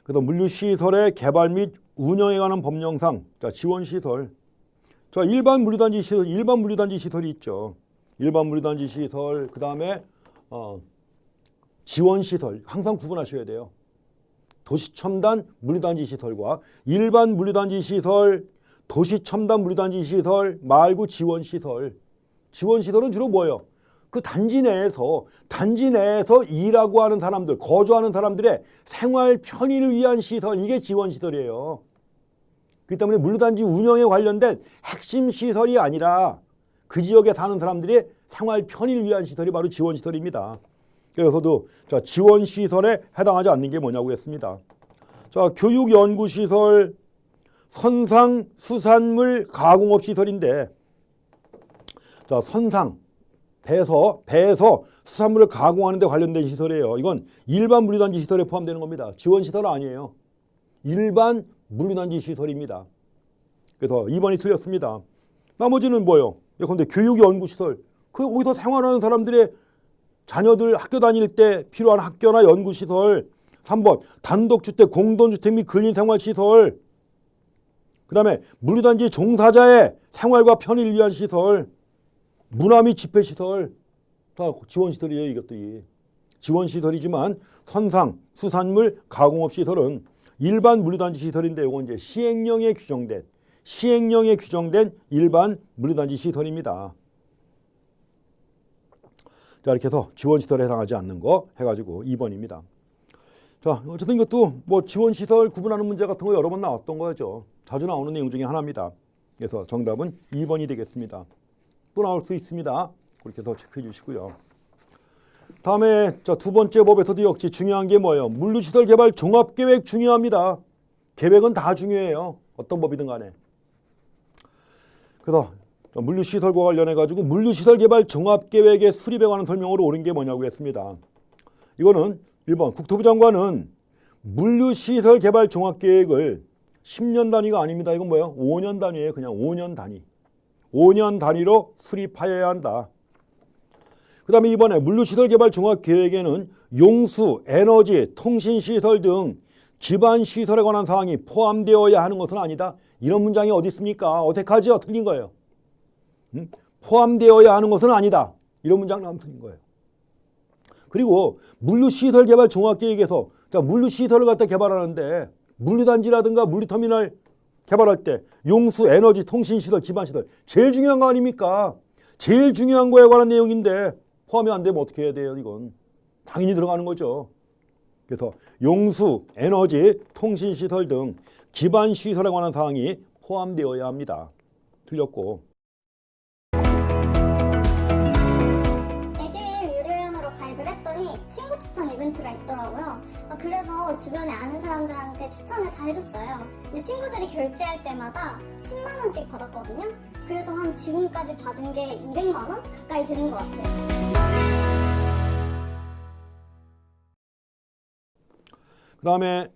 그래서 물류시설의 개발 및 운영에 관한 법령상. 자, 지원시설. 자, 일반 물류단지 시설, 일반 물류단지 시설이 있죠. 일반 물류단지 시설, 그 다음에 지원시설. 항상 구분하셔야 돼요. 도시첨단 물류단지 시설과 일반 물류단지 시설, 도시첨단 물류단지 시설 말고 지원시설. 지원시설은 주로 뭐예요? 그 단지 내에서 일하고 하는 사람들, 거주하는 사람들의 생활 편의를 위한 시설, 이게 지원시설이에요. 그렇기 때문에 물류단지 운영에 관련된 핵심 시설이 아니라 그 지역에 사는 사람들의 생활 편의를 위한 시설이 바로 지원시설입니다. 그래서도 자, 지원시설에 해당하지 않는 게 뭐냐고 했습니다. 자, 교육연구시설, 선상, 수산물, 가공업 시설인데 자, 선상, 배에서 수산물을 가공하는 데 관련된 시설이에요. 이건 일반 물류단지 시설에 포함되는 겁니다. 지원시설 아니에요. 일반 물류단지 시설입니다. 그래서 2번이 틀렸습니다. 나머지는 뭐예요? 예컨대 교육연구시설. 거기서 생활하는 사람들의 자녀들 학교 다닐 때 필요한 학교나 연구시설. 3번 단독주택, 공동주택 및 근린생활시설. 그 다음에 물류단지 종사자의 생활과 편의를 위한 시설. 문화 및 집회시설. 다 지원시설이에요. 이것들이. 지원시설이지만 선상, 수산물, 가공업 시설은 일반 물류단지 시설인데 이건 이제 시행령에 규정된 일반 물류단지 시설입니다. 자, 이렇게 해서 지원시설에 해당하지 않는 거 해가지고 2번입니다. 자, 어쨌든 이것도 뭐 지원시설 구분하는 문제 같은 거 여러 번 나왔던 거죠. 자주 나오는 내용 중에 하나입니다. 그래서 정답은 2번이 되겠습니다. 또 나올 수 있습니다. 그렇게 해서 체크해 주시고요. 다음에 자, 두 번째 법에서도 역시 중요한 게 뭐예요? 물류시설 개발 종합계획 중요합니다. 계획은 다 중요해요. 어떤 법이든 간에. 그래서 물류시설과 관련해 가지고 물류시설 개발 종합계획의 수립에 관한 설명으로 옳은 게 뭐냐고 했습니다. 이거는 1번 국토부 장관은 물류시설 개발 종합계획을 10년 단위가 아닙니다. 이건 뭐예요? 5년 단위예요. 그냥 5년 단위. 5년 단위로 수립하여야 한다. 그 다음에 이번에 물류시설 개발 종합계획에는 용수, 에너지, 통신시설 등 기반시설에 관한 사항이 포함되어야 하는 것은 아니다. 이런 문장이 어디 있습니까? 어색하죠? 틀린 거예요. 포함되어야 하는 것은 아니다. 이런 문장 나오면 틀린 거예요. 그리고 물류시설 개발 종합계획에서 자, 물류시설을 갖다 개발하는데 물류단지라든가 물류터미널 개발할 때 용수, 에너지, 통신시설, 기반시설 제일 중요한 거 아닙니까? 제일 중요한 거에 관한 내용인데 포함이 안 되면 어떻게 해야 돼요? 이건 당연히 들어가는 거죠. 그래서 용수, 에너지, 통신시설 등 기반시설에 관한 사항이 포함되어야 합니다. 틀렸고 해서 주변에 아는 사람들한테 추천을 다 해줬어요. 근데 친구들이 결제할 때마다 10만 원씩 받았거든요. 그래서 한 지금까지 받은 게 200만 원 가까이 되는 것 같아요. 그 다음에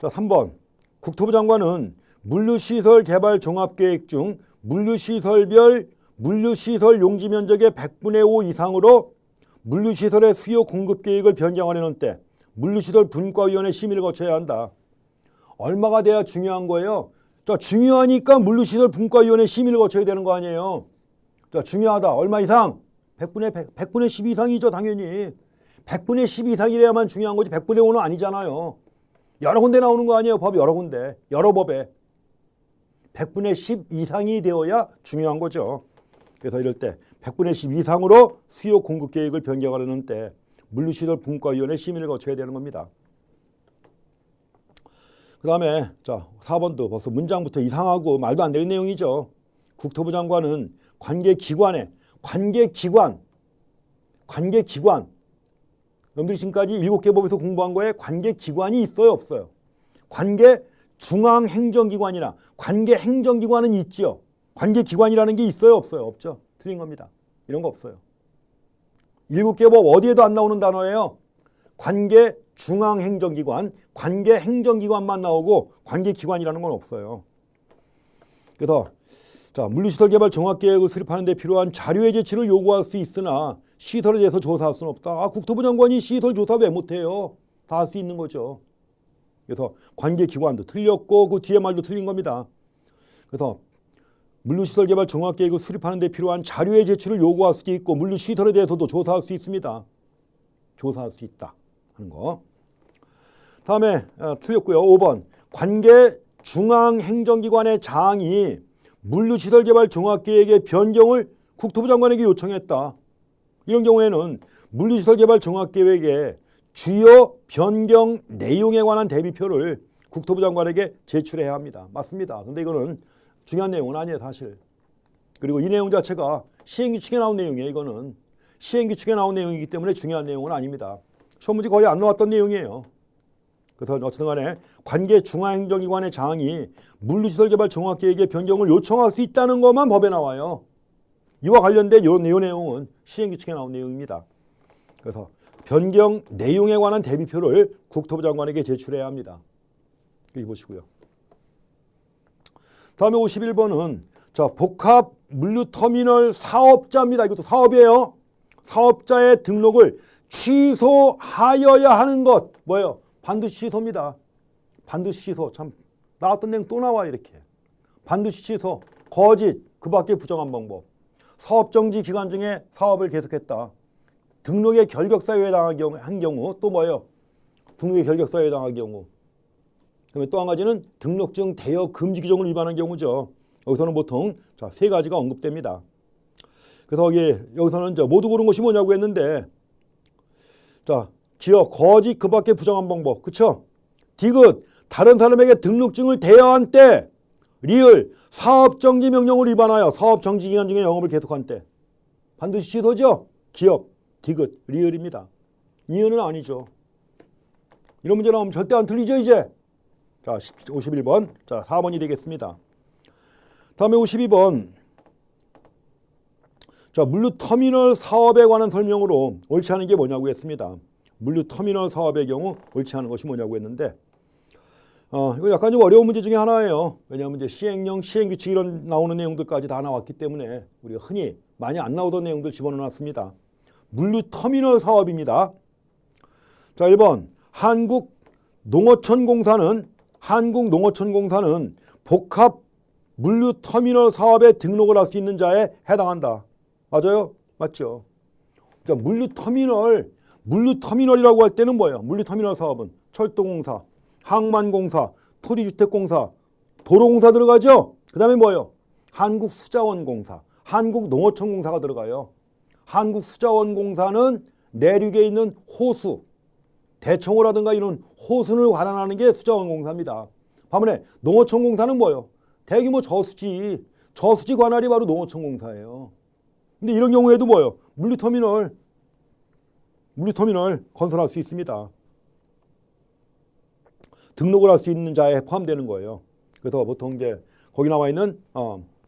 자 3번 국토부 장관은 물류시설 개발 종합계획 중 물류시설별 물류시설 용지 면적의 100분의 5 이상으로 물류시설의 수요 공급 계획을 변경하려는 때 물류시설 분과위원회 심의를 거쳐야 한다. 얼마가 돼야 중요한 거예요? 자, 중요하니까 물류시설 분과위원회 심의를 거쳐야 되는 거 아니에요? 자, 중요하다. 얼마 이상? 100분의 10 이상이죠, 당연히. 100분의 10 이상이래야만 중요한 거지 100분의 5는 아니잖아요. 여러 군데 나오는 거 아니에요. 법 여러 군데. 여러 법에. 100분의 10 이상이 되어야 중요한 거죠. 그래서 이럴 때 100분의 10 이상으로 수요 공급 계획을 변경하려는 때 물류시설 분과위원회 심의를 거쳐야 되는 겁니다. 그 다음에 자 4번도 벌써 문장부터 이상하고 말도 안 되는 내용이죠. 국토부 장관은 관계기관 여러분들이 지금까지 7개 법에서 공부한 거에 관계기관이 있어요 없어요? 관계중앙행정기관이나 관계행정기관은 있죠. 관계기관이라는 게 있어요 없어요? 없죠. 틀린 겁니다. 이런 거 없어요. 7개 법 어디에도 안 나오는 단어예요. 관계중앙행정기관, 관계행정기관만 나오고 관계기관이라는 건 없어요. 그래서 자 물류시설 개발 종합계획을 수립하는 데 필요한 자료의 제출을 요구할 수 있으나 시설에 대해서 조사할 수는 없다. 아, 국토부 장관이 시설 조사 왜 못해요? 다 할 수 있는 거죠. 그래서 관계기관도 틀렸고 그 뒤에 말도 틀린 겁니다. 그래서 물류시설 개발 종합계획을 수립하는 데 필요한 자료의 제출을 요구할 수도 있고 물류시설에 대해서도 조사할 수 있습니다. 조사할 수 있다 하는 거. 다음에 틀렸고요. 5번 관계중앙행정기관의 장이 물류시설 개발 종합계획의 변경을 국토부 장관에게 요청했다. 이런 경우에는 물류시설 개발 종합계획의 주요 변경 내용에 관한 대비표를 국토부 장관에게 제출해야 합니다. 맞습니다. 근데 이거는 중요한 내용은 아니에요, 사실. 그리고 이 내용 자체가 시행규칙에 나온 내용이에요. 이거는 시행규칙에 나온 내용이기 때문에 중요한 내용은 아닙니다. 시험 문제 거의 안 나왔던 내용이에요. 그래서 어쨌든 간에 관계중앙행정기관의 장이 물류시설 개발 종합계획의 변경을 요청할 수 있다는 것만 법에 나와요. 이와 관련된 이 내용은 시행규칙에 나온 내용입니다. 그래서 변경 내용에 관한 대비표를 국토부 장관에게 제출해야 합니다. 여기 보시고요. 다음에 51번은 자 복합 물류터미널 사업자입니다. 이것도 사업이에요. 사업자의 등록을 취소하여야 하는 것 뭐예요? 반드시 취소입니다. 반드시 취소. 참 나왔던 내용 또 나와 이렇게. 반드시 취소. 거짓. 그 밖에 부정한 방법. 사업정지 기간 중에 사업을 계속했다. 등록의 결격사유에 해당한 경우 또 뭐예요? 등록의 결격사유에 해당한 경우. 그다음에 또 한 가지는 등록증 대여 금지 규정을 위반한 경우죠. 여기서는 보통 자, 세 가지가 언급됩니다. 그래서 여기서는 모두 고른 것이 뭐냐고 했는데 자 기억, 거짓, 그 밖에 부정한 방법. 그쵸? 디귿, 다른 사람에게 등록증을 대여한 때 리을, 사업정지 명령을 위반하여 사업정지 기간 중에 영업을 계속한 때 반드시 취소죠? 기억, 디귿, 리을입니다. 니은은 아니죠. 이런 문제 나오면 절대 안 틀리죠 이제. 자 51번, 자 4번이 되겠습니다. 다음에 52번 자 물류터미널 사업에 관한 설명으로 옳지 않은 게 뭐냐고 했습니다. 물류터미널 사업의 경우 옳지 않은 것이 뭐냐고 했는데 이거 약간 좀 어려운 문제 중에 하나예요. 왜냐하면 이제 시행령, 시행규칙 이런 나오는 내용들까지 다 나왔기 때문에 우리가 흔히 많이 안 나오던 내용들 집어넣어놨습니다. 물류터미널 사업입니다. 자 1번 한국농어촌공사는 복합 물류터미널 사업에 등록을 할 수 있는 자에 해당한다. 맞아요? 맞죠? 자, 물류터미널이라고 할 때는 뭐예요? 물류터미널 사업은 철도공사, 항만공사, 토지주택공사, 도로공사 들어가죠? 그 다음에 뭐예요? 한국수자원공사, 한국농어촌공사가 들어가요. 한국수자원공사는 내륙에 있는 호수, 대청호라든가 이런 호수를 관할하는 게 수자원공사입니다. 반면에 농어촌공사는 뭐예요? 대규모 저수지 관할이 바로 농어촌공사예요. 근데 이런 경우에도 뭐예요? 물류터미널 건설할 수 있습니다. 등록을 할 수 있는 자에 포함되는 거예요. 그래서 보통 이제 거기 나와 있는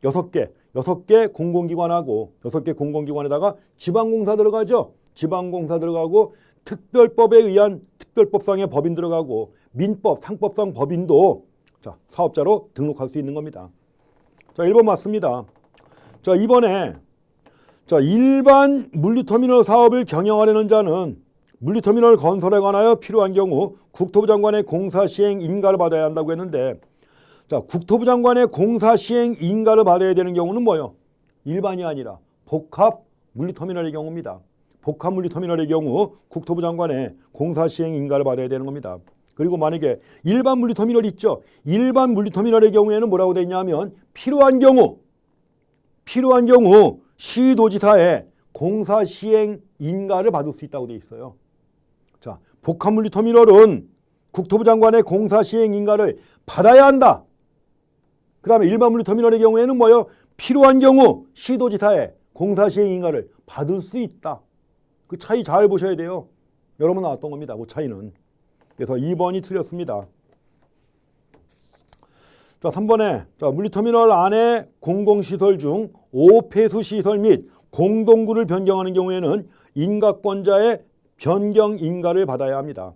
6개 공공기관하고 6개 공공기관에다가 지방공사 들어가죠. 지방공사 들어가고 특별법에 의한 특별법상의 법인 들어가고 민법, 상법상 법인도 자, 사업자로 등록할 수 있는 겁니다. 자, 1번 맞습니다. 자, 이번에 자, 일반 물류터미널 사업을 경영하려는 자는 물류터미널 건설에 관하여 필요한 경우 국토부 장관의 공사시행 인가를 받아야 한다고 했는데 자, 국토부 장관의 공사시행 인가를 받아야 되는 경우는 뭐예요? 일반이 아니라 복합 물류터미널의 경우입니다. 복합 물류터미널의 경우 국토부 장관의 공사시행 인가를 받아야 되는 겁니다. 그리고 만약에 일반 물류터미널 있죠. 일반 물류터미널의 경우에는 뭐라고 되어 있냐면 필요한 경우 시도지사의 공사시행 인가를 받을 수 있다고 되어 있어요. 자, 복합 물류터미널은 국토부 장관의 공사시행 인가를 받아야 한다. 그 다음에 일반 물류터미널의 경우에는 뭐예요? 필요한 경우 시도지사의 공사시행 인가를 받을 수 있다. 그 차이 잘 보셔야 돼요. 여러 번 나왔던 겁니다. 그 차이는. 그래서 2번이 틀렸습니다. 자, 3번에 자, 물류터미널 안에 공공시설 중 5폐수시설 및 공동구를 변경하는 경우에는 인가권자의 변경 인가를 받아야 합니다.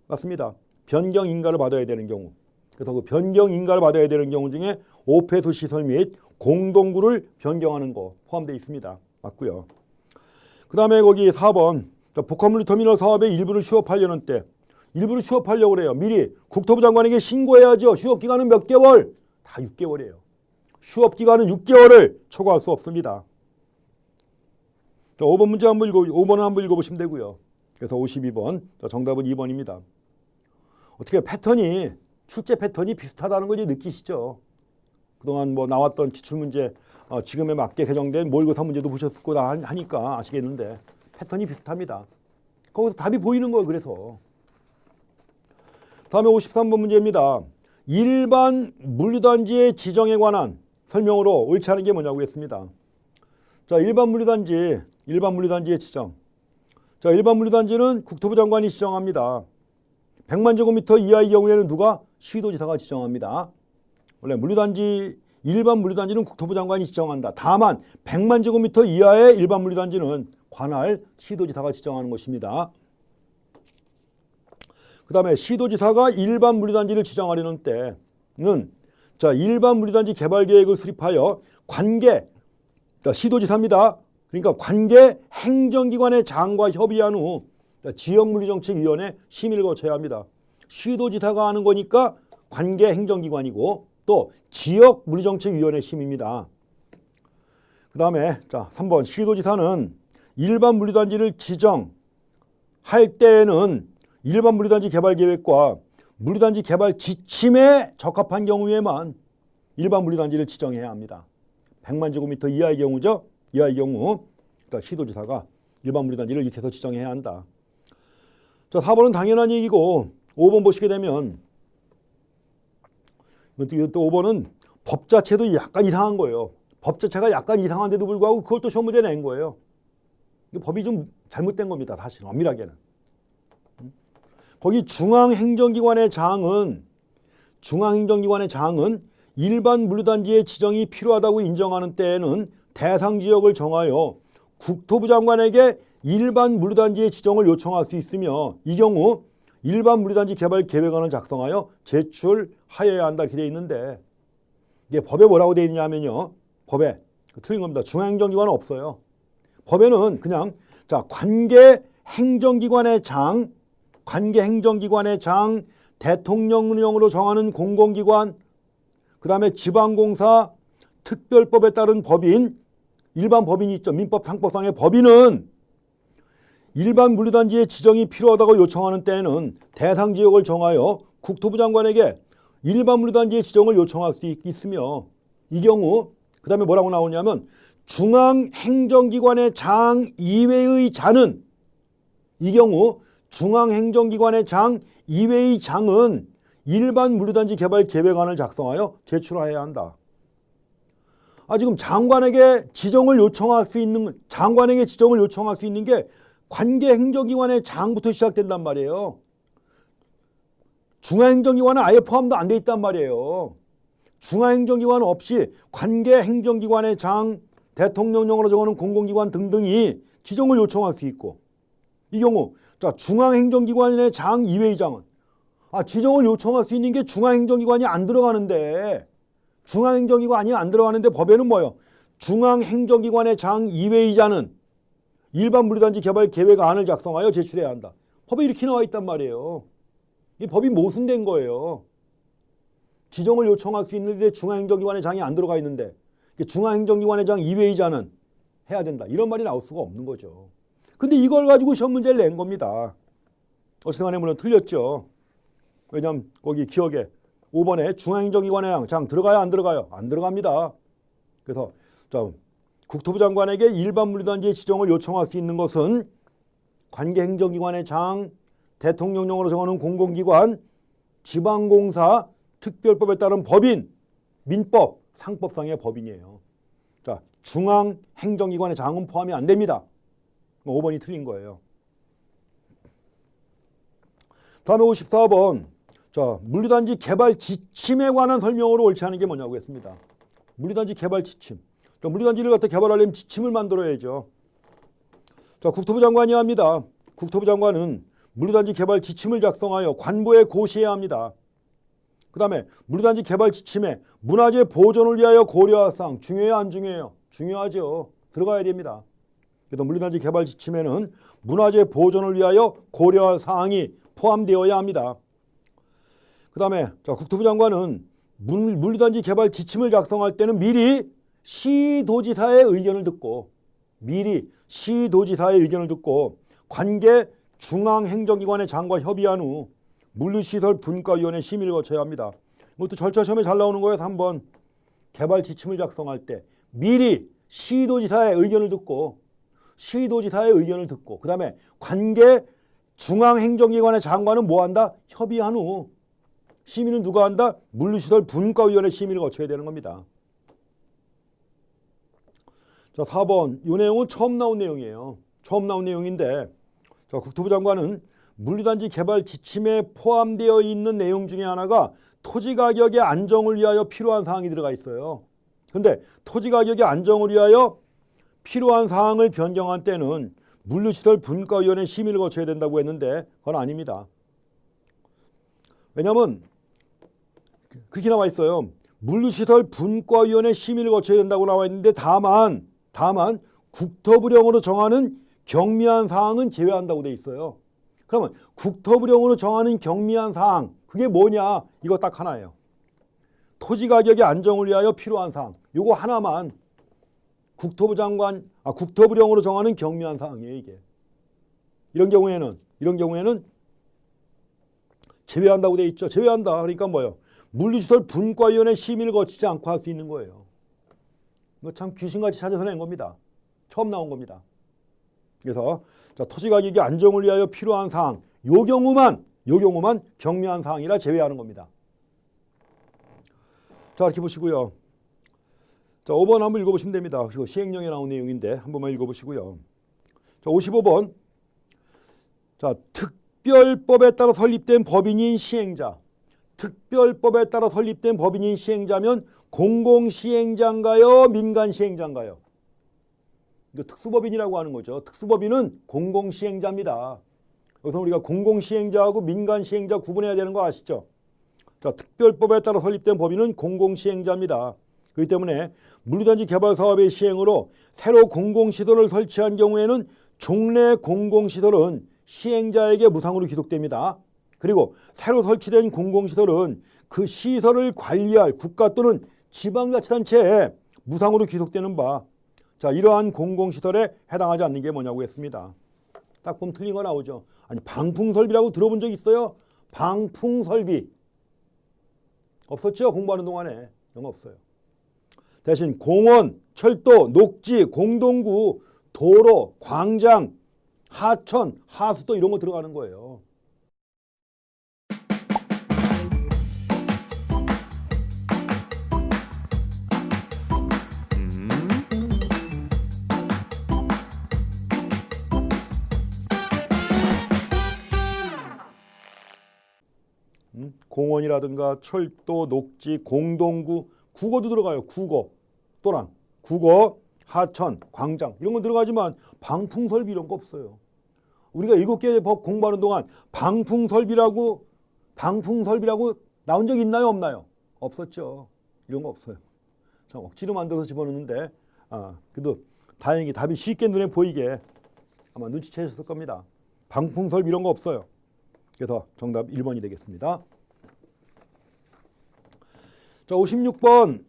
맞습니다. 변경 인가를 받아야 되는 경우. 그래서 그 변경 인가를 받아야 되는 경우 중에 5폐수시설 및 공동구를 변경하는 거 포함되어 있습니다. 맞고요. 그 다음에 거기 4번 복합물류터미널 사업의 일부를 휴업하려는 때 일부를 휴업하려고 그래요. 미리 국토부 장관에게 신고해야죠. 휴업기간은 몇 개월? 다 6개월이에요. 휴업기간은 6개월을 초과할 수 없습니다. 자, 5번 문제 한번 5번은 한번 읽어보시면 되고요. 그래서 52번 정답은 2번입니다. 어떻게 패턴이 출제 패턴이 비슷하다는 거 이제 느끼시죠? 그동안 뭐 나왔던 기출문제 지금에 맞게 개정된 모의고사 문제도 보셨을 거다 하니까 아시겠는데 패턴이 비슷합니다. 거기서 답이 보이는 거예요. 그래서 다음에 53번 문제입니다. 일반 물류단지의 지정에 관한 설명으로 옳지 않은 게 뭐냐고 했습니다. 자, 일반 물류단지의 지정. 자, 일반 물류단지는 국토부 장관이 지정합니다. 100만 제곱미터 이하의 경우에는 누가? 시도지사가 지정합니다. 원래 일반 물류단지는 국토부 장관이 지정한다. 다만 100만 제곱미터 이하의 일반 물류단지는 관할 시도지사가 지정하는 것입니다. 그 다음에 시도지사가 일반 물류단지를 지정하려는 때는 자, 일반 물류단지 개발 계획을 수립하여 관계 시도지사입니다. 그러니까 관계 행정기관의 장과 협의한 후 지역물류정책위원회 심의를 거쳐야 합니다. 시도지사가 하는 거니까 관계 행정기관이고 또 지역물류정책위원회 심의입니다. 그 다음에 자, 3번 시도지사는 일반 물류단지를 지정할 때에는 일반 물류단지 개발 계획과 물류단지 개발 지침에 적합한 경우에만 일반 물류단지를 지정해야 합니다. 100만 제곱미터 이하의 경우죠. 이하의 경우 그러니까 시도지사가 일반 물류단지를 이렇게 해서 지정해야 한다. 자, 4번은 당연한 얘기고 5번 보시게 되면 또 5번은 법 자체도 약간 이상한 거예요. 법 자체가 약간 이상한데도 불구하고 그걸 또 시험 문제 낸 거예요. 법이 좀 잘못된 겁니다. 사실 엄밀하게는. 거기 중앙행정기관의 장은 일반 물류단지의 지정이 필요하다고 인정하는 때에는 대상 지역을 정하여 국토부 장관에게 일반 물류단지의 지정을 요청할 수 있으며 이 경우 일반 물류단지 개발 계획안을 작성하여 제출하여야 한다 이렇게 되어 있는데 이게 법에 뭐라고 되어 있냐면요. 법에 틀린 겁니다. 중앙행정기관은 없어요. 법에는 그냥 자, 관계 행정기관의 장, 대통령령으로 정하는 공공기관, 그 다음에 지방공사, 특별법에 따른 법인, 일반 법인이 있죠. 민법, 상법상의 법인은 일반 물류단지의 지정이 필요하다고 요청하는 때에는 대상 지역을 정하여 국토부 장관에게 일반 물류단지의 지정을 요청할 수 있으며 이 경우 그 다음에 뭐라고 나오냐면 중앙행정기관의 장 이외의 자는 이 경우 중앙행정기관의 장 이외의 장은 일반 물류단지 개발 계획안을 작성하여 제출해야 한다. 지금 장관에게 지정을 요청할 수 있는 게 관계 행정기관의 장부터 시작된단 말이에요. 중앙행정기관은 아예 포함도 안 돼 있단 말이에요. 중앙행정기관 없이 관계행정기관의 장, 대통령령으로 정하는 공공기관 등등이 지정을 요청할 수 있고, 이 경우 자 중앙행정기관의 장 이외의장은 지정을 요청할 수 있는 게 중앙행정기관이 안 들어가는데, 중앙행정기관이 안 들어가는데 법에는 뭐예요? 중앙행정기관의 장 이외의장은 일반 물류단지 개발 계획안을 작성하여 제출해야 한다. 법에 이렇게 나와 있단 말이에요. 이 법이 모순된 거예요. 지정을 요청할 수 있는데 중앙행정기관의 장이 안 들어가 있는데 중앙행정기관의 장 이외의장은 해야 된다. 이런 말이 나올 수가 없는 거죠. 근데 이걸 가지고 시험 문제를 낸 겁니다. 어쨌든 간에 물론 틀렸죠. 왜냐하면 거기 기억에 5번에 중앙행정기관의 장 들어가요? 안 들어가요? 안 들어갑니다. 그래서 자, 국토부 장관에게 일반 물류단지의 지정을 요청할 수 있는 것은 관계행정기관의 장, 대통령령으로 정하는 공공기관, 지방공사, 특별법에 따른 법인, 민법, 상법상의 법인이에요. 자, 중앙행정기관의 장은 포함이 안 됩니다. 5번이 틀린 거예요. 다음에 54번. 자, 물류단지 개발 지침에 관한 설명으로 옳지 않은 게 뭐냐고 했습니다. 물류단지 개발 지침. 자, 물류단지를 갖다 개발하려면 지침을 만들어야죠. 자, 국토부 장관이 합니다. 국토부 장관은 물류단지 개발 지침을 작성하여 관보에 고시해야 합니다. 그 다음에 물류단지 개발 지침에 문화재 보존을 위하여 고려할 사항 중요해요? 안 중요해요? 중요하죠. 들어가야 됩니다. 그래서 물류단지 개발 지침에는 문화재 보존을 위하여 고려할 사항이 포함되어야 합니다. 그 다음에 국토부 장관은 물류단지 개발 지침을 작성할 때는 미리 시도지사의 의견을 듣고 관계 중앙행정기관의 장과 협의한 후 물류시설 분과위원회 심의를 거쳐야 합니다. 이것도 절차 시험에 잘 나오는 거예요. 3번. 개발 지침을 작성할 때 미리 시도지사의 의견을 듣고 그 다음에 관계 중앙행정기관의 장관은 뭐 한다? 협의한 후 심의는 누가 한다? 물류시설 분과위원회 심의를 거쳐야 되는 겁니다. 자, 4번. 이 내용은 처음 나온 내용이에요. 처음 나온 내용인데 자, 국토부 장관은 물류단지 개발 지침에 포함되어 있는 내용 중에 하나가 토지가격의 안정을 위하여 필요한 사항이 들어가 있어요. 그런데 토지가격의 안정을 위하여 필요한 사항을 변경한 때는 물류시설 분과위원회 심의를 거쳐야 된다고 했는데 그건 아닙니다. 왜냐하면 그렇게 나와 있어요. 물류시설 분과위원회 심의를 거쳐야 된다고 나와 있는데 다만 국토부령으로 정하는 경미한 사항은 제외한다고 돼 있어요. 그러면 국토부령으로 정하는 경미한 사항 그게 뭐냐? 이거 딱 하나예요. 토지가격의 안정을 위하여 필요한 사항. 이거 하나만 국토부령으로 정하는 경미한 사항이에요. 이게. 이런 경우에는 제외한다고 돼 있죠. 제외한다. 그러니까 뭐예요? 물류시설 분과위원회 심의를 거치지 않고 할 수 있는 거예요. 이거 참 귀신같이 찾아서 낸 겁니다. 처음 나온 겁니다. 그래서 토지가격의 안정을 위하여 필요한 사항 요 경우만 경미한 사항이라 제외하는 겁니다. 자, 이렇게 보시고요. 자, 5번 한번 읽어보시면 됩니다. 시행령에 나온 내용인데 한 번만 읽어보시고요. 자, 55번. 자, 특별법에 따라 설립된 법인인 시행자. 특별법에 따라 설립된 법인인 시행자면 공공시행자인가요? 민간시행자인가요? 이거 특수법인이라고 하는 거죠. 특수법인은 공공시행자입니다. 그래서 우리가 공공시행자하고 민간시행자 구분해야 되는 거 아시죠? 자, 특별법에 따라 설립된 법인은 공공시행자입니다. 그렇기 때문에 물류단지 개발 사업의 시행으로 새로 공공시설을 설치한 경우에는 종래 공공시설은 시행자에게 무상으로 귀속됩니다. 그리고 새로 설치된 공공시설은 그 시설을 관리할 국가 또는 지방자치단체에 무상으로 귀속되는 바. 자, 이러한 공공시설에 해당하지 않는 게 뭐냐고 했습니다. 딱 보면 틀린 거 나오죠. 아니, 방풍설비라고 들어본 적 있어요? 방풍설비. 없었죠? 공부하는 동안에. 이런 거 없어요. 대신 공원, 철도, 녹지, 공동구, 도로, 광장, 하천, 하수도 이런 거 들어가는 거예요. 공원이라든가 철도, 녹지, 공동구, 국어도 들어가요. 국어, 또랑 국어, 하천, 광장 이런 거 들어가지만 방풍설비 이런 거 없어요. 우리가 7개 법 공부하는 동안 방풍설비라고 나온 적 있나요? 없나요? 없었죠. 이런 거 없어요. 참 억지로 만들어서 집어넣는데 그래도 다행히 답이 쉽게 눈에 보이게 아마 눈치채셨을 겁니다. 방풍설비 이런 거 없어요. 그래서 정답 1번이 되겠습니다. 자, 56번.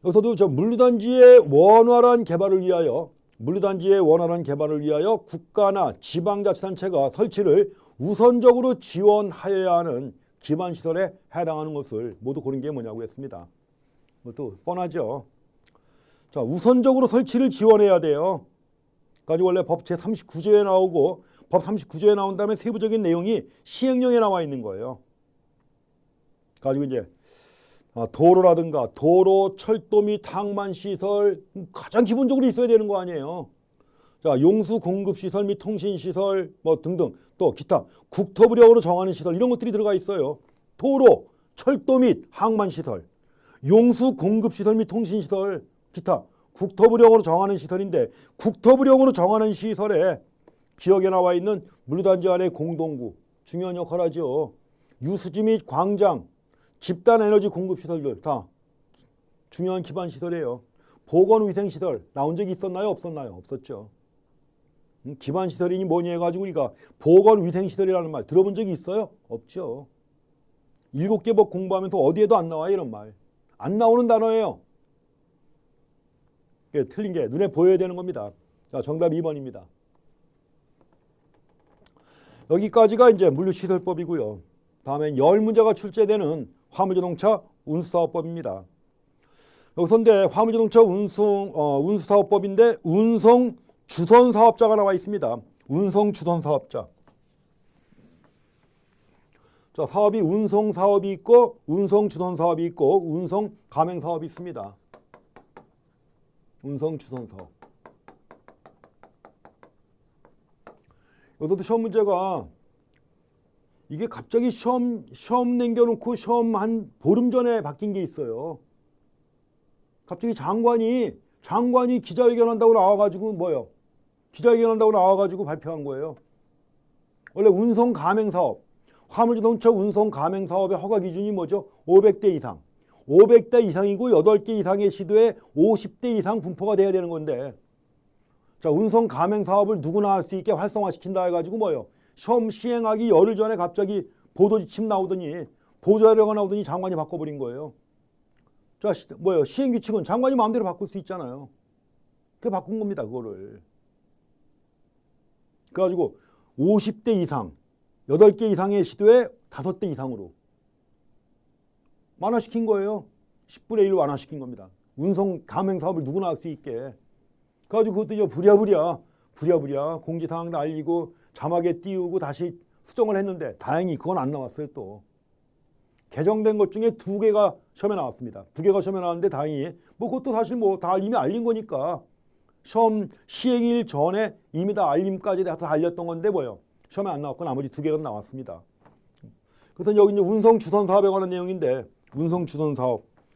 여기서도 저 물류단지의 원활한 개발을 위하여 국가나 지방자치단체가 설치를 우선적으로 지원하여야 하는 기반시설에 해당하는 것을 모두 고른 게 뭐냐고 했습니다. 그것도 뻔하죠. 자, 우선적으로 설치를 지원해야 돼요. 가지고 원래 법 제39조에 나오고 법 39조에 나온 다음에 세부적인 내용이 시행령에 나와 있는 거예요. 가지고 이제 도로라든가 도로, 철도 및 항만시설 가장 기본적으로 있어야 되는 거 아니에요. 자, 용수 공급시설 및 통신시설 뭐 등등 또 기타 국토부령으로 정하는 시설 이런 것들이 들어가 있어요. 도로, 철도 및 항만시설, 용수 공급시설 및 통신시설, 기타 국토부령으로 정하는 시설인데 국토부령으로 정하는 시설에 기억에 나와 있는 물류단지 안의 공동구 중요한 역할을 하죠. 유수지 및 광장, 집단에너지 공급시설들 다 중요한 기반시설이에요. 보건위생시설 나온 적이 있었나요? 없었나요? 없었죠. 기반시설이니 뭐니 해가지고 우리가 보건위생시설이라는 말 들어본 적이 있어요? 없죠. 7개 법 공부하면서 어디에도 안 나와요 이런 말. 안 나오는 단어예요. 틀린 게 눈에 보여야 되는 겁니다. 자, 정답 2번입니다. 여기까지가 이제 물류시설법이고요. 다음엔 10문제가 출제되는 화물자동차 운수사업법입니다. 여기서인데 화물자동차 운수사업법인데 운송주선사업자가 나와 있습니다. 운송주선사업자. 자, 사업이 운송사업이 있고 운송주선사업이 있고 운송가맹사업이 있습니다. 운송주선사업. 여기서도 시험 문제가 이게 갑자기 시험 남겨놓고 시험 한 보름 전에 바뀐 게 있어요. 갑자기 장관이 기자회견한다고 나와가지고 기자회견한다고 나와가지고 발표한 거예요. 원래 운송가맹사업, 화물자동차 운송가맹사업의 허가 기준이 뭐죠? 500대 이상. 500대 이상이고 8개 이상의 시도에 50대 이상 분포가 돼야 되는 건데 자, 운송가맹사업을 누구나 할 수 있게 활성화시킨다 해가지고 시험 시행하기 열흘 전에 갑자기 보도지침 나오더니 보조자료가 나오더니 장관이 바꿔버린 거예요. 자, 시행규칙은 장관이 마음대로 바꿀 수 있잖아요. 그래 바꾼 겁니다. 그거를. 그래가지고 50대 이상, 8개 이상의 시도에 5대 이상으로 완화시킨 거예요. 10분의 1 완화시킨 겁니다. 운송가맹사업을 누구나 할 수 있게. 그래가지고 그것도 부랴부랴 공지사항 날리고 자막에 띄우고 다시 수정을 했는데 다행히 그건 안 나왔어요. 또 개정된 것 중에 2개가 시험에 나왔습니다. 2개가 시험에 나왔는데 다행히 그것도 사실 다 이미 알린 거니까 시험 시행일 전에 이미 다 알림까지 다 알렸던 건데 시험에 안 나왔고 나머지 2개가 나왔습니다. 그래서 여기 이제 운송주선사업에 관한 내용인데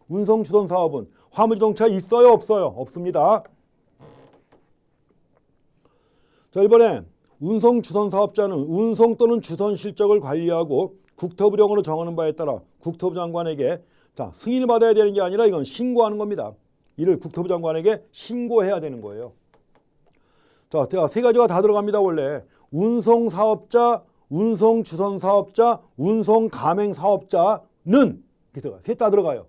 운송주선사업은 화물자동차 있어요? 없어요? 없습니다. 자, 이번에 운송주선사업자는 운송 또는 주선 실적을 관리하고 국토부령으로 정하는 바에 따라 국토부 장관에게 승인을 받아야 되는 게 아니라 이건 신고하는 겁니다. 이를 국토부 장관에게 신고해야 되는 거예요. 자, 3가지가 다 들어갑니다. 원래 운송사업자, 운송주선사업자, 운송가맹사업자는 셋 다 들어가요.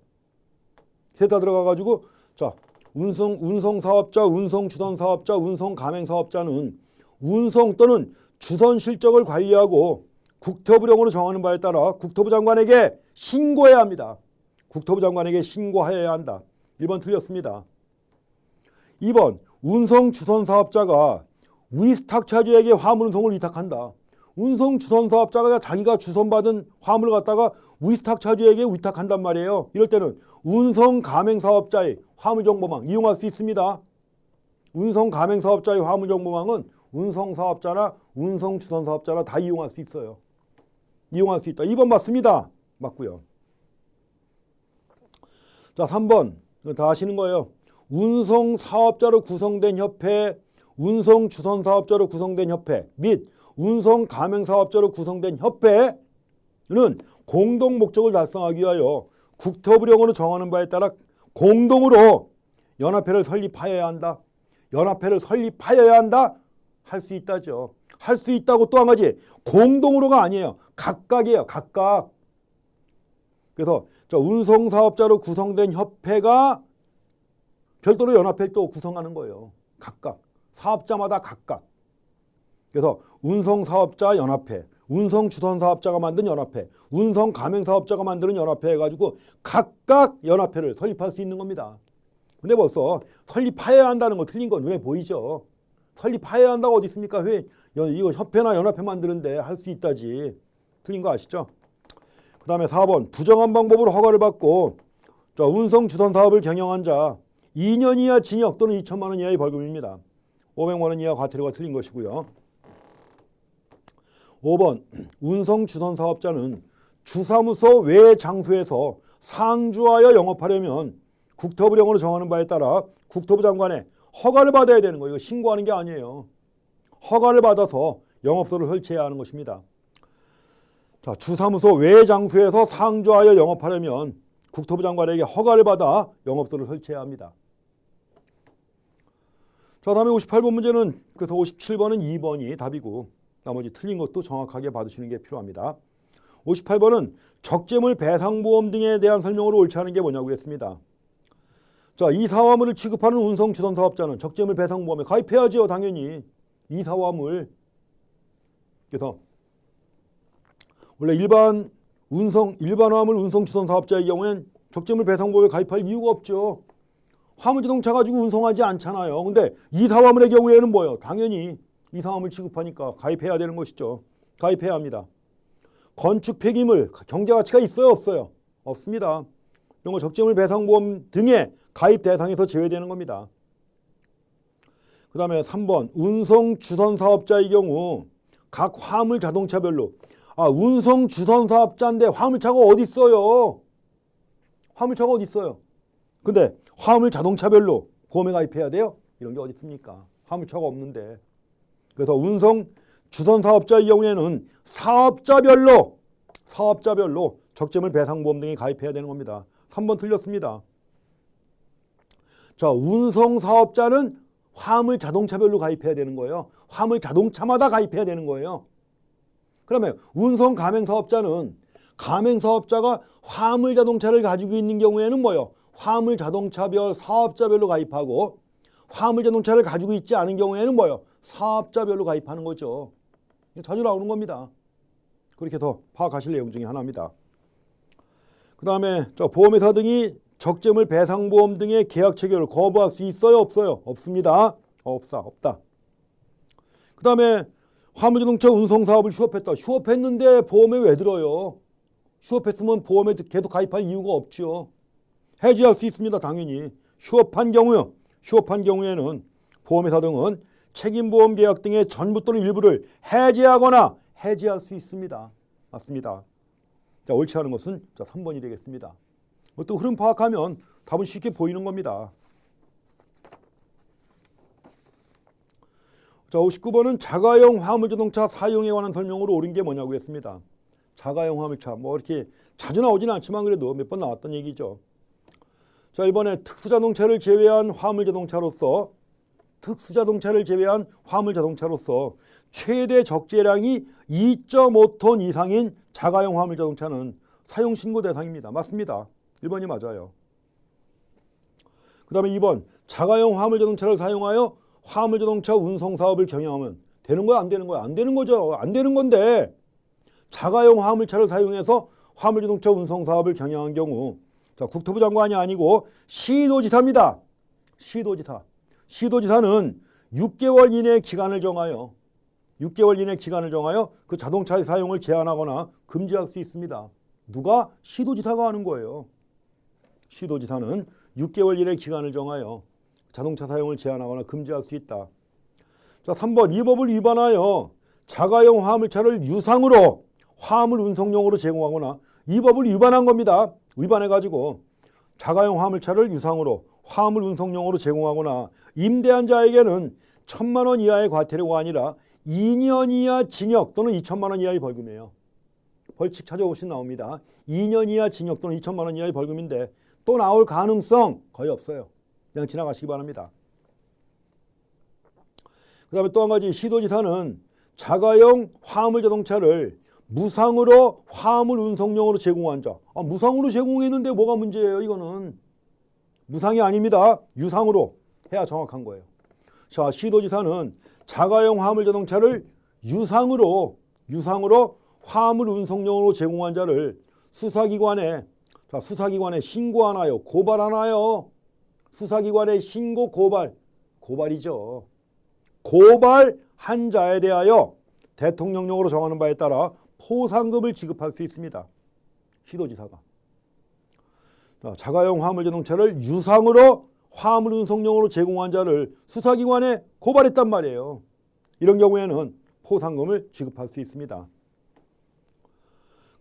셋 다 들어가가지고 자, 운송사업자, 운송주선사업자, 운송가맹사업자는 운송 또는 주선 실적을 관리하고 국토부령으로 정하는 바에 따라 국토부 장관에게 신고해야 합니다. 국토부 장관에게 신고하여야 한다. 1번 틀렸습니다. 2번 운송주선사업자가 위탁차주에게 화물운송을 위탁한다. 운송주선사업자가 자기가 주선받은 화물을 갖다가 위탁차주에게 위탁한단 말이에요. 이럴 때는 운송가맹사업자의 화물정보망 이용할 수 있습니다. 운송가맹사업자의 화물정보망은 운송사업자나 운송주선사업자나 다 이용할 수 있어요. 이용할 수 있다. 2번 맞습니다. 맞고요. 자, 3번 다 아시는 거예요. 운송사업자로 구성된 협회, 운송주선사업자로 구성된 협회 및 운송가맹사업자로 구성된 협회는 공동 목적을 달성하기 위하여 국토부령으로 정하는 바에 따라 공동으로 연합회를 설립하여야 한다. 연합회를 설립하여야 한다. 할 수 있다죠. 할 수 있다고 또 한 가지 공동으로가 아니에요. 각각이에요. 각각. 그래서 운송사업자로 구성된 협회가 별도로 연합회를 또 구성하는 거예요. 각각. 사업자마다 각각. 그래서 운송사업자 연합회, 운송주선사업자가 만든 연합회, 운송가맹사업자가 만드는 연합회 해가지고 각각 연합회를 설립할 수 있는 겁니다. 근데 벌써 설립하여야 한다는 거 틀린 거 눈에 보이죠. 설립하여야 한다고 어디 있습니까? 왜 이거 협회나 연합회 만드는데 할 수 있다지. 틀린 거 아시죠? 그 다음에 4번 부정한 방법으로 허가를 받고 운송주선 사업을 경영한 자 2년 이하 징역 또는 2천만 원 이하의 벌금입니다. 500만 원 이하 과태료가 틀린 것이고요. 5번 운송주선 사업자는 주사무소 외 장소에서 상주하여 영업하려면 국토부령으로 정하는 바에 따라 국토부 장관의 허가를 받아야 되는 거예요. 이거 신고하는 게 아니에요. 허가를 받아서 영업소를 설치해야 하는 것입니다. 자, 주사무소 외 장소에서 상주하여 영업하려면 국토부 장관에게 허가를 받아 영업소를 설치해야 합니다. 자, 다음에 58번 문제는 그래서 57번은 2번이 답이고 나머지 틀린 것도 정확하게 받으시는 게 필요합니다. 58번은 적재물 배상보험 등에 대한 설명으로 옳지 않은 게 뭐냐고 했습니다. 자, 이사화물을 취급하는 운송주선 사업자는 적재물 배상보험에 가입해야죠. 당연히. 이사화물. 그래서 원래 일반 화물 운송주선 사업자의 경우엔 적재물 배상보험에 가입할 이유가 없죠. 화물자동차 가지고 운송하지 않잖아요. 근데 이사화물의 경우에는 뭐예요? 당연히 이사화물 취급하니까 가입해야 되는 것이죠. 가입해야 합니다. 건축 폐기물 경제가치가 있어요? 없어요? 없습니다. 이런 거 적재물 배상보험 등의 가입 대상에서 제외되는 겁니다. 그 다음에 3번 운송주선사업자의 경우 각 화물 자동차별로 운송주선사업자인데 화물차가 어디 있어요? 화물차가 어디 있어요? 근데 화물 자동차별로 보험에 가입해야 돼요? 이런 게 어디 있습니까? 화물차가 없는데. 그래서 운송주선사업자의 경우에는 사업자별로 적재물 배상보험 등에 가입해야 되는 겁니다. 3번 틀렸습니다. 자, 운송사업자는 화물 자동차별로 가입해야 되는 거예요. 화물 자동차마다 가입해야 되는 거예요. 그러면 운송가맹사업자는 가맹사업자가 화물 자동차를 가지고 있는 경우에는 뭐예요? 화물 자동차별 사업자별로 가입하고 화물 자동차를 가지고 있지 않은 경우에는 뭐예요? 사업자별로 가입하는 거죠. 자주 나오는 겁니다. 그렇게 해서 파악하실 내용 중에 하나입니다. 그 다음에 보험회사 등이 적재물 배상보험 등의 계약 체결을 거부할 수 있어요? 없어요? 없습니다. 없다. 그 다음에 화물자동차 운송사업을 휴업했다. 휴업했는데 보험에 왜 들어요? 휴업했으면 보험에 계속 가입할 이유가 없죠. 해지할 수 있습니다. 당연히. 휴업한 경우에는 보험회사 등은 책임보험 계약 등의 전부 또는 일부를 해지하거나 해지할 수 있습니다. 맞습니다. 자, 옳지 않은 것은 3번이 되겠습니다. 또 흐름 파악하면 답은 쉽게 보이는 겁니다. 자, 59번은 자가용 화물자동차 사용에 관한 설명으로 옳은 게 뭐냐고 했습니다. 자가용 화물차 이렇게 자주 나오지는 않지만 그래도 몇 번 나왔던 얘기죠. 자, 1번에 특수자동차를 제외한 화물자동차로서 최대 적재량이 2.5톤 이상인 자가용 화물자동차는 사용신고 대상입니다. 맞습니다. 1번이 맞아요. 그 다음에 2번 자가용 화물자동차를 사용하여 화물자동차 운송사업을 경영하면 되는 거야? 안 되는 거야? 안 되는 거죠. 안 되는 건데 자가용 화물차를 사용해서 화물자동차 운송사업을 경영한 경우 국토부 장관이 아니고 시도지사입니다. 시도지사는 6개월 이내 기간을 정하여 그 자동차의 사용을 제한하거나 금지할 수 있습니다. 누가? 시도지사가 하는 거예요. 시도지사는 6개월 이내 기간을 정하여 자동차 사용을 제한하거나 금지할 수 있다. 자, 3번 이 법을 위반하여 자가용 화물차를 유상으로 화물 운송용으로 제공하거나 이 법을 위반한 겁니다. 위반해가지고 자가용 화물차를 유상으로 화물 운송용으로 제공하거나 임대한 자에게는 1,000만 원 이하의 과태료가 아니라 2년 이하 징역 또는 2천만 원 이하의 벌금이에요. 벌칙 찾아보시면 나옵니다. 2년 이하 징역 또는 2천만 원 이하의 벌금인데 또 나올 가능성 거의 없어요. 그냥 지나가시기 바랍니다. 그 다음에 또 한 가지, 시도지사는 자가용 화물 자동차를 무상으로 화물 운송용으로 제공한 자. 무상으로 제공했는데 뭐가 문제예요? 이거는 무상이 아닙니다. 유상으로 해야 정확한 거예요. 자, 시도지사는 자가용 화물 자동차를 유상으로 화물 운송용으로 제공한 자를 수사기관에 신고하나요? 고발하나요? 수사기관에 신고 고발이죠. 고발한 자에 대하여 대통령령으로 정하는 바에 따라 포상금을 지급할 수 있습니다. 시도지사가. 자가용 화물 자동차를 유상으로 화물 운송용으로 제공한 자를 수사기관에 고발했단 말이에요. 이런 경우에는 포상금을 지급할 수 있습니다.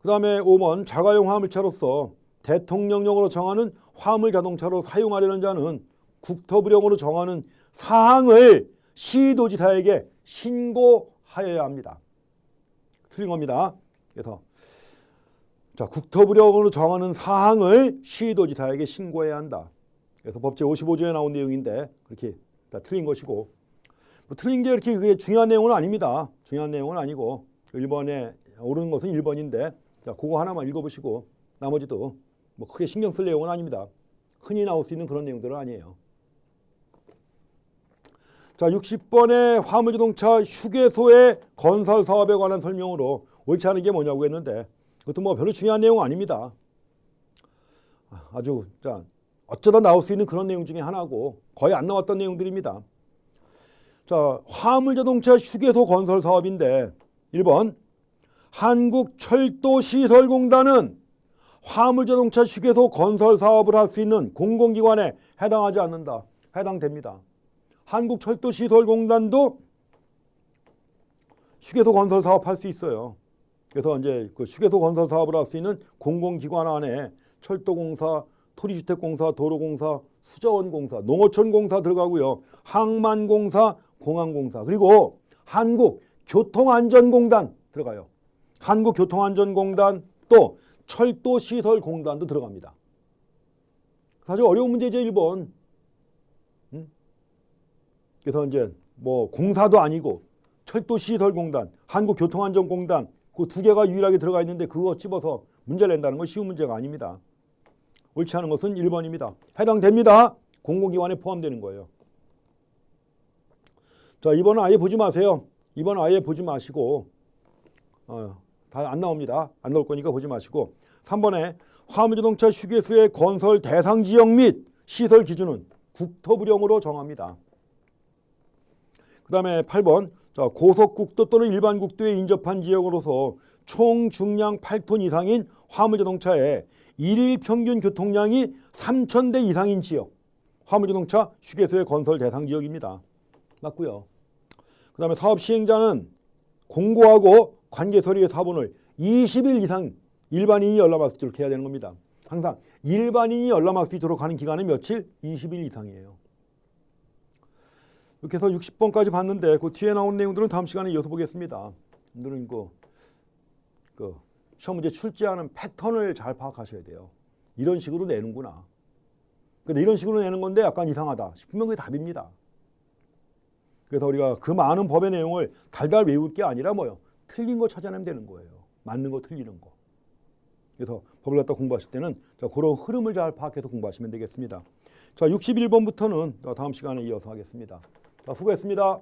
그 다음에 5번, 자가용 화물차로서 대통령령으로 정하는 화물 자동차로 사용하려는 자는 국토부령으로 정하는 사항을 시도지사에게 신고하여야 합니다. 틀린 겁니다. 그래서 자, 국토부령으로 정하는 사항을 시도지사에게 신고해야 한다. 그래서 법제 55조에 나온 내용인데 그렇게 다 틀린 것이고, 뭐 틀린 게 그렇게 그게 중요한 내용은 아닙니다. 중요한 내용은 아니고 1번에 오르는 것은 1번인데 자, 그거 하나만 읽어보시고 나머지도 뭐 크게 신경 쓸 내용은 아닙니다. 흔히 나올 수 있는 그런 내용들은 아니에요. 자, 60번의 화물자동차 휴게소의 건설 사업에 관한 설명으로 옳지 않은 게 뭐냐고 했는데 그것도 뭐 별로 중요한 내용은 아닙니다. 아주 자, 어쩌다 나올 수 있는 그런 내용 중에 하나고 거의 안 나왔던 내용들입니다. 자, 화물자동차 휴게소 건설 사업인데 1번, 한국철도시설공단은 화물자동차 휴게소 건설 사업을 할 수 있는 공공기관에 해당하지 않는다. 해당됩니다. 한국철도시설공단도 휴게소 건설 사업 할 수 있어요. 그래서 이제 그 휴게소 건설 사업을 할 수 있는 공공기관 안에 철도공사, 토리주택공사, 도로공사, 수자원공사, 농어촌공사 들어가고요. 항만공사, 공항공사, 그리고 한국교통안전공단 들어가요. 한국교통안전공단 또 철도시설공단도 들어갑니다. 사실 어려운 문제죠, 1번. 그래서 이제 뭐 공사도 아니고 철도시설공단, 한국교통안전공단 그 두 개가 유일하게 들어가 있는데 그거 집어서 문제를 낸다는 건 쉬운 문제가 아닙니다. 옳지 않은 것은 1번입니다. 해당됩니다. 공공기관에 포함되는 거예요. 자, 2번은 아예 보지 마세요. 2번은 아예 보지 마시고 다 안 나옵니다. 안 나올 거니까 보지 마시고 3번에 화물자동차 휴게소의 건설 대상 지역 및 시설 기준은 국토부령으로 정합니다. 그 다음에 8번, 자, 고속국도 또는 일반 국도에 인접한 지역으로서 총 중량 8톤 이상인 화물자동차의 일일 평균 교통량이 3,000대 이상인 지역, 화물자동차 휴게소의 건설 대상 지역입니다. 맞고요. 그 다음에 사업 시행자는 공고하고 관계서류의 사본을 20일 이상 일반인이 열람할 수 있도록 해야 되는 겁니다. 항상 일반인이 열람할 수 있도록 하는 기간은 며칠? 20일 이상이에요. 이렇게 해서 60번까지 봤는데 그 뒤에 나온 내용들은 다음 시간에 이어서 보겠습니다. 오늘은 그 시험 문제 출제하는 패턴을 잘 파악하셔야 돼요. 이런 식으로 내는구나. 근데 이런 식으로 내는 건데 약간 이상하다 싶으면 그게 답입니다. 그래서 우리가 그 많은 법의 내용을 달달 외울 게 아니라 뭐요? 틀린 거 찾아내면 되는 거예요. 맞는 거, 틀리는 거. 그래서 법을 갖다 공부하실 때는 자, 그런 흐름을 잘 파악해서 공부하시면 되겠습니다. 자, 61번부터는 다음 시간에 이어서 하겠습니다. 자, 수고했습니다.